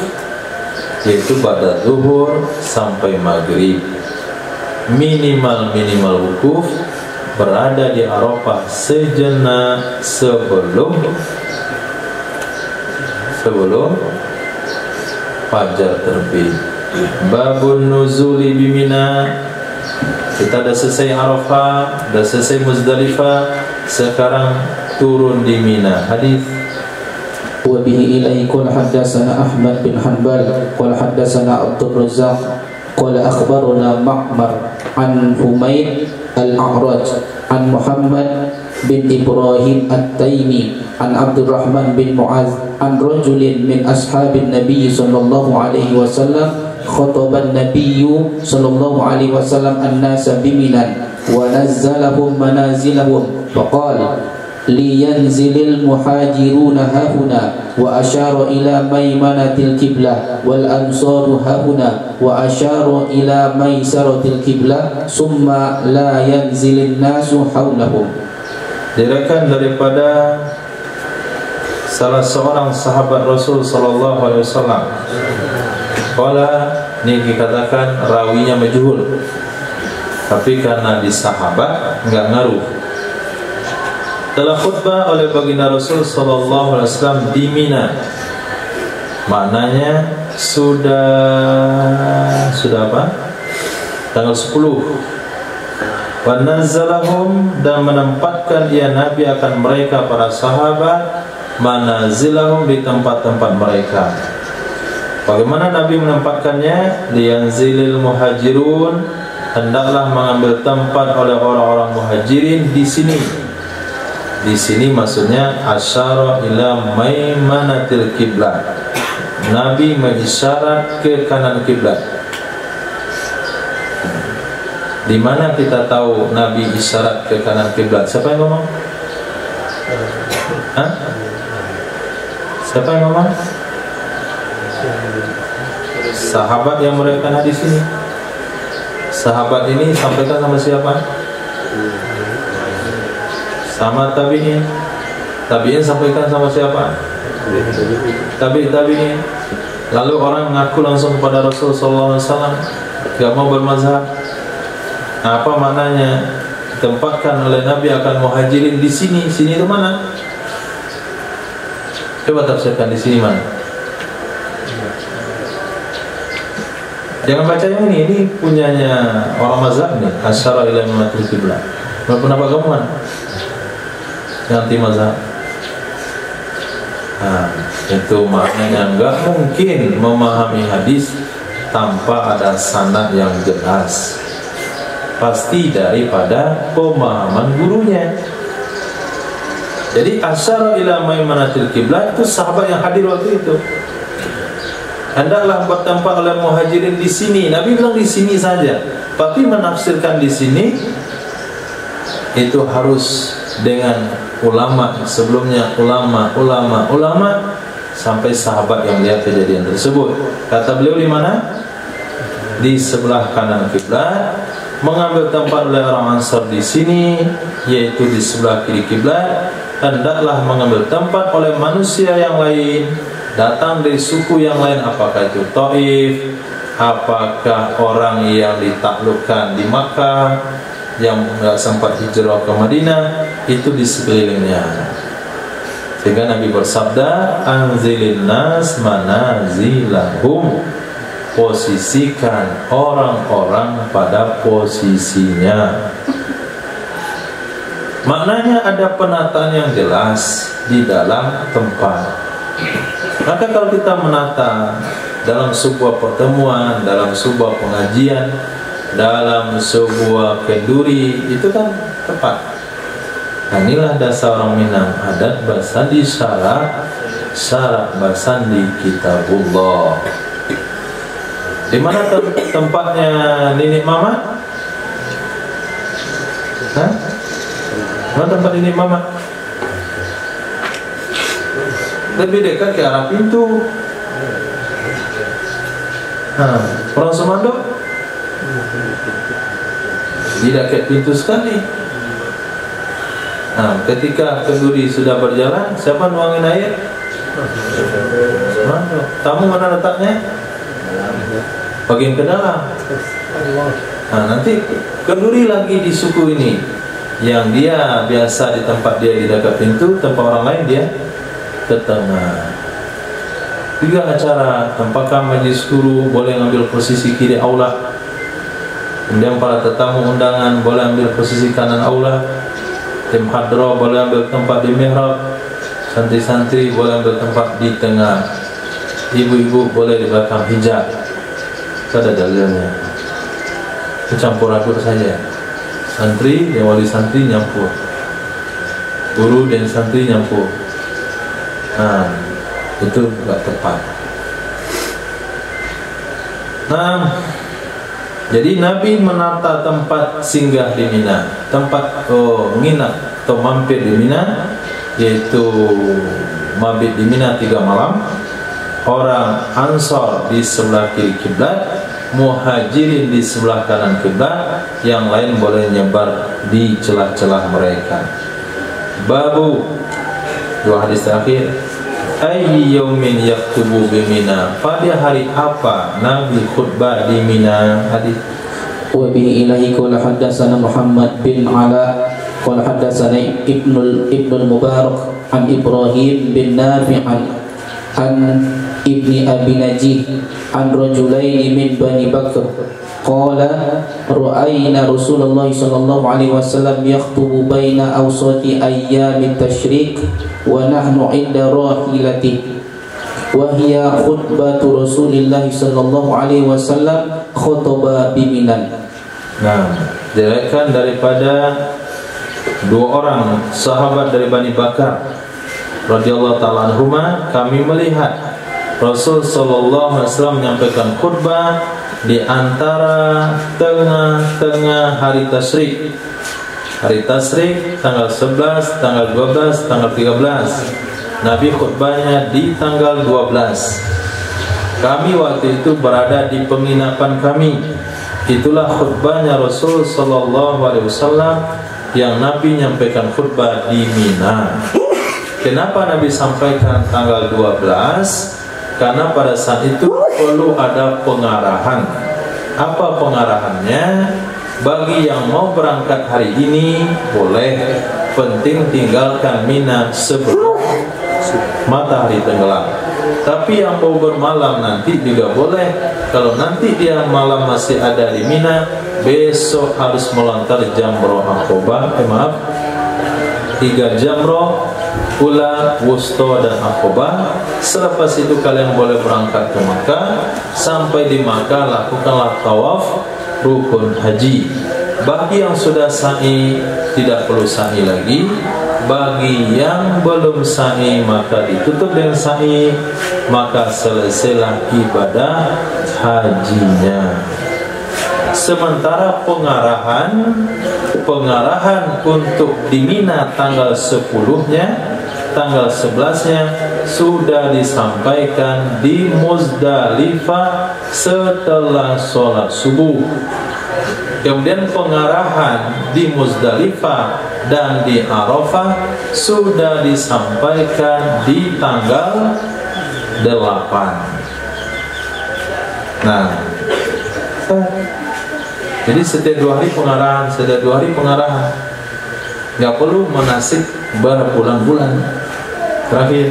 [SPEAKER 1] yaitu pada zuhur sampai maghrib. Minimal wukuf berada di Arafah sejenak sebelum fajar terbit. Babun nuzuli bimina, kita dah selesai Arafah, dah selesai Muzdalifah, sekarang turun di Mina. Hadis
[SPEAKER 4] wa bihi ilaihi qala haddatsana Ahmad bin Hanbal qala haddatsana Abdul Razzaq qala akhbarana Ma'mar an Humayd al-A'raj an Muhammad bin Ibrahim at-Taimi an Abdurrahman bin Mu'adz an rajulin min ashabin Nabi sallallahu alaihi wasallam khataban Nabi sallallahu alaihi wasallam an-nasa biminan wa nazzalahum manazilahum faqala liyanzilil muhajiruna hahuna wa asyara ila maimanatil qiblah wal ansaru hahuna wa asyara ila maisaratil qiblah summa la yanzilin nasu hawlahum.
[SPEAKER 1] Diriwayatkan daripada salah seorang sahabat Rasul sallallahu alaihi wasallam. Qala, ini dikatakan rawinya majhul, tapi karena di sahabat enggak ngaruh. Telah khutbah oleh baginda Rasul sallallahu alaihi wasallam di Mina. Maknanya sudah apa? Tanggal 10. Wa nazzalahum, dan menempatkan ia Nabi akan mereka para sahabat manazilahum, di tempat-tempat mereka. Bagaimana Nabi menempatkannya? Liyanzilil muhajirun, hendaklah mengambil tempat oleh orang-orang muhajirin di sini. Di sini maksudnya asyara ila maimanatil qiblah, Nabi mengisyarat ke kanan kiblat. Di mana kita tahu Nabi isyarat ke kanan kiblat? Siapa yang ngomong? Hah? Siapa yang ngomong? Sahabat yang meriwayatkan hadis ini. Sahabat ini sampaikan sama siapa? Sama tabi'in. Tabi'in sampaikan sama siapa? Tabi'in. Lalu orang mengaku langsung kepada Rasulullah SAW, gak mau bermazhab. Apa maknanya? Ditempatkan oleh Nabi akan muhajirin di sini. Sini itu mana? Coba tafsirkan di sini mana? Jangan baca yang ini punyanya orang mazhab nih. Asyara ila imatul qiblah. Pendapat kamu mana? Yang anti mazhab. Nah, itu maknanya enggak mungkin memahami hadis tanpa ada sanad yang jelas. Pasti daripada pemahaman gurunya. Jadi asyara ila maimanatil qiblah itu sahabat yang hadir waktu itu. Hendaklah bertempat oleh muhajirin di sini. Nabi bilang di sini saja. Tapi menafsirkan di sini itu harus dengan ulama sebelumnya, ulama sampai sahabat yang lihat kejadian tersebut. Kata beliau di mana? Di sebelah kanan kiblat. Mengambil tempat oleh orang Ansar di sini, yaitu di sebelah kiri kiblat. Hendaklah mengambil tempat oleh manusia yang lain, datang dari suku yang lain, apakah itu Taif, apakah orang yang ditaklukkan di Makkah, yang tidak sempat hijrah ke Madinah, itu di sekelilingnya. Sehingga Nabi bersabda, anzilin nas manazilahum, posisikan orang-orang pada posisinya. Maknanya ada penataan yang jelas di dalam tempat. Maka kalau kita menata dalam sebuah pertemuan, dalam sebuah pengajian, dalam sebuah kenduri, itu kan tepat. Nah, inilah dasar orang Minang, adat basandi syarak, syarak basandi kitabullah. Di mana tempatnya Nenek Mama? Hah? Mana tempat Nenek Mama? Lebih dekat ke arah pintu. Orang Semando tidak ke pintu sekali. Ketika kenduri sudah berjalan, siapa nuangin air? Semando. Tamu mana letaknya? Bagian ke dalam. Nanti kenduri lagi di suku ini, yang dia biasa di tempat dia di dekat pintu, tempat orang lain dia ke tengah. Juga acara tempatkan majlis guru boleh ambil posisi kiri aula. Kemudian para tetamu undangan boleh ambil posisi kanan aula. Tim hadroh boleh ambil tempat di mihrab. Santri-santri boleh ambil tempat di tengah. Ibu-ibu boleh di belakang hijab. Itu ada dalilnya. Campur aduk saja. Santri dan wali santri nyampur, guru dan santri nyampur. Itu tidak tepat. Jadi Nabi menata tempat singgah di Mina, tempat nginap atau mampir di Mina, yaitu mabit di Mina 3 malam. Orang Ansar di sebelah kiri kiblat, muhajirin di sebelah kanan kiblat, yang lain boleh nyebar di celah-celah mereka. Babu, 2 hadis terakhir. Ayyi yaumin yaktubu bi Mina, pada hari apa Nabi khutbah di Mina? Hadis.
[SPEAKER 4] Wa bihi ilahi qala haddatsana Muhammad bin Ala qala haddatsana Ibnul Mubarak an Ibrahim bin Nafi' an Ibni Abi Najih an rajulaini min Bani Bakr qala ra'ayna Rasulullah sallallahu alaihi wasallam yakhutubu baina awsati ayyamit tasyrik wa nahnu 'inda rahilatihi wa hiya khutbatu Rasulillah sallallahu alaihi wasallam khutbah biminan.
[SPEAKER 1] Diriwayatkan daripada 2 orang sahabat dari Bani Bakar radhiyallahu ta'ala anhuma, kami melihat Rasul sallallahu alaihi wasallam menyampaikan khutbah di antara tengah-tengah hari tasyrik. Hari tasyrik tanggal 11, tanggal 12, tanggal 13. Nabi khutbahnya di tanggal 12. Kami waktu itu berada di penginapan kami. Itulah khutbahnya Rasul sallallahu alaihi wasallam yang Nabi menyampaikan khutbah di Mina. Kenapa Nabi sampaikan tanggal 12? Karena pada saat itu perlu ada pengarahan. Apa pengarahannya? Bagi yang mau berangkat hari ini boleh, penting tinggalkan Mina sebelum matahari tenggelam. Tapi yang mau bermalam nanti juga boleh. Kalau nanti dia malam masih ada di Mina, besok harus melontar jamroh Aqobah. 3 jamroh, Ula, Wusto, dan Aqobah. Selepas itu kalian boleh berangkat ke Makkah. Sampai di Makkah lakukanlah tawaf rukun haji. Bagi yang sudah sa'i tidak perlu sa'i lagi. Bagi yang belum sa'i maka ditutup dengan sa'i, maka selesailah ibadah hajinya. Sementara pengarahan untuk di Mina tanggal 10-nya, tanggal 11-nya sudah disampaikan di Muzdalifah setelah sholat subuh. Kemudian pengarahan di Muzdalifah dan di Arafah sudah disampaikan di tanggal 8. Nah, jadi setiap 2 hari pengarahan, nggak perlu menasik berbulan-bulan. Terakhir,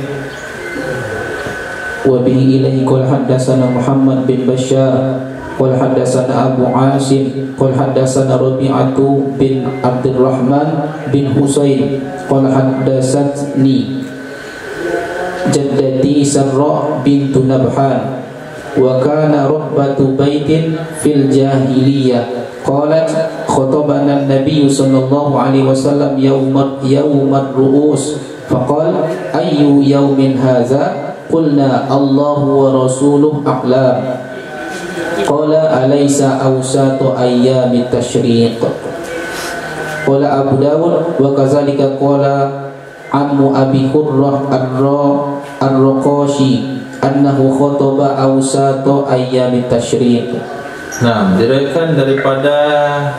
[SPEAKER 4] wa bihi ilaihi qala haddatsana Muhammad bin Bashar qala haddatsana Abu Asim qala haddatsana Rabi'atu bin Abdurrahman bin Husain qala haddatsatni jaddati Sarra bintu Nabhan wa kana rabbatu baitin fil jahiliyah qalat khatabana an-nabiy sallallahu alaihi wasallam yawmat ru'us faqala ayyu yawmin hadza qulna Allahu wa rasuluhu a'lam qala alaysa awsatu ayyamit tasyriq qala Abu Dawud wa kadzalika qala ammu Abi Hurrah ar-Raqashi annahu khataba awsatu ayyamit tasyriq.
[SPEAKER 1] Nah, diriwayatkan daripada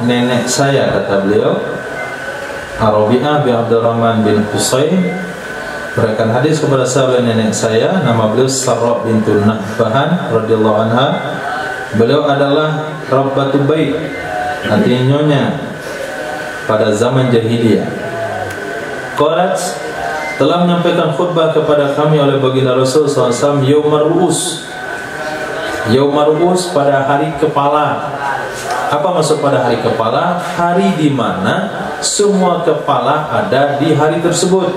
[SPEAKER 1] nenek saya, kata beliau, Rabi'ah bin Abdurrahman bin Husain, berikan hadis kepada saya nenek saya, nama beliau Sarra bintu Nabhan radhiyallahu anha. Beliau adalah Rabbatul Bait, artinya nyonya pada zaman jahiliyah. Qalat, telah menyampaikan khutbah kepada kami oleh baginda Rasul SAW Yaumar Ru'us. Yaumar Ru'us pada hari kepala. Apa maksud pada hari kepala? Hari di mana semua kepala ada di hari tersebut.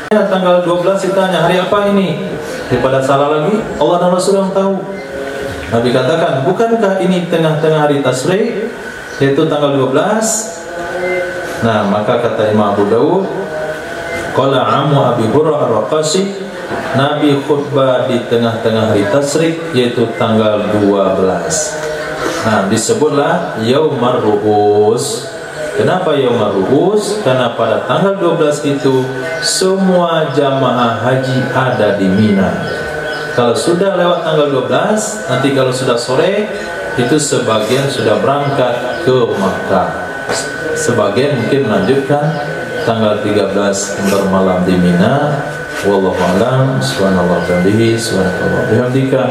[SPEAKER 1] Ya, tanggal 12 ditanya, hari apa ini? Daripada salah lagi, Allah dan Rasul yang tahu. Nabi katakan, bukankah ini tengah-tengah hari tasyrik, yaitu tanggal 12? Nah, maka kata Imam Abu Dawud, qala ammu Abi Hurrah ar-Raqashi, Nabi khutbah di tengah-tengah hari tasyrik, yaitu tanggal 12. Nah, disebutlah Yaumar Ru'us. Kenapa Yaumar Ru'us? Karena pada tanggal 12 itu semua jamaah haji ada di Mina. Kalau sudah lewat tanggal 12, nanti kalau sudah sore, itu sebagian sudah berangkat ke Makkah. Sebagian mungkin melanjutkan tanggal 13 bermalam di Mina. Wallahu a'lam. Subhanallah wa bihamdihi, subhanallahi wa bihamdika,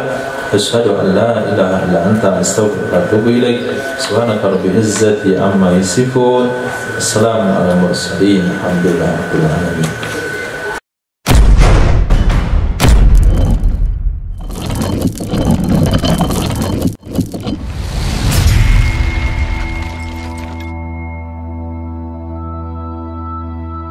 [SPEAKER 1] asyhadu an la ilaha illa anta, astaghfiruka wa atubu ilaik. Subhanaka rabbil izzati amma yasifun. Assalamu ala mursalin. Alhamdulillah rabbil alamin.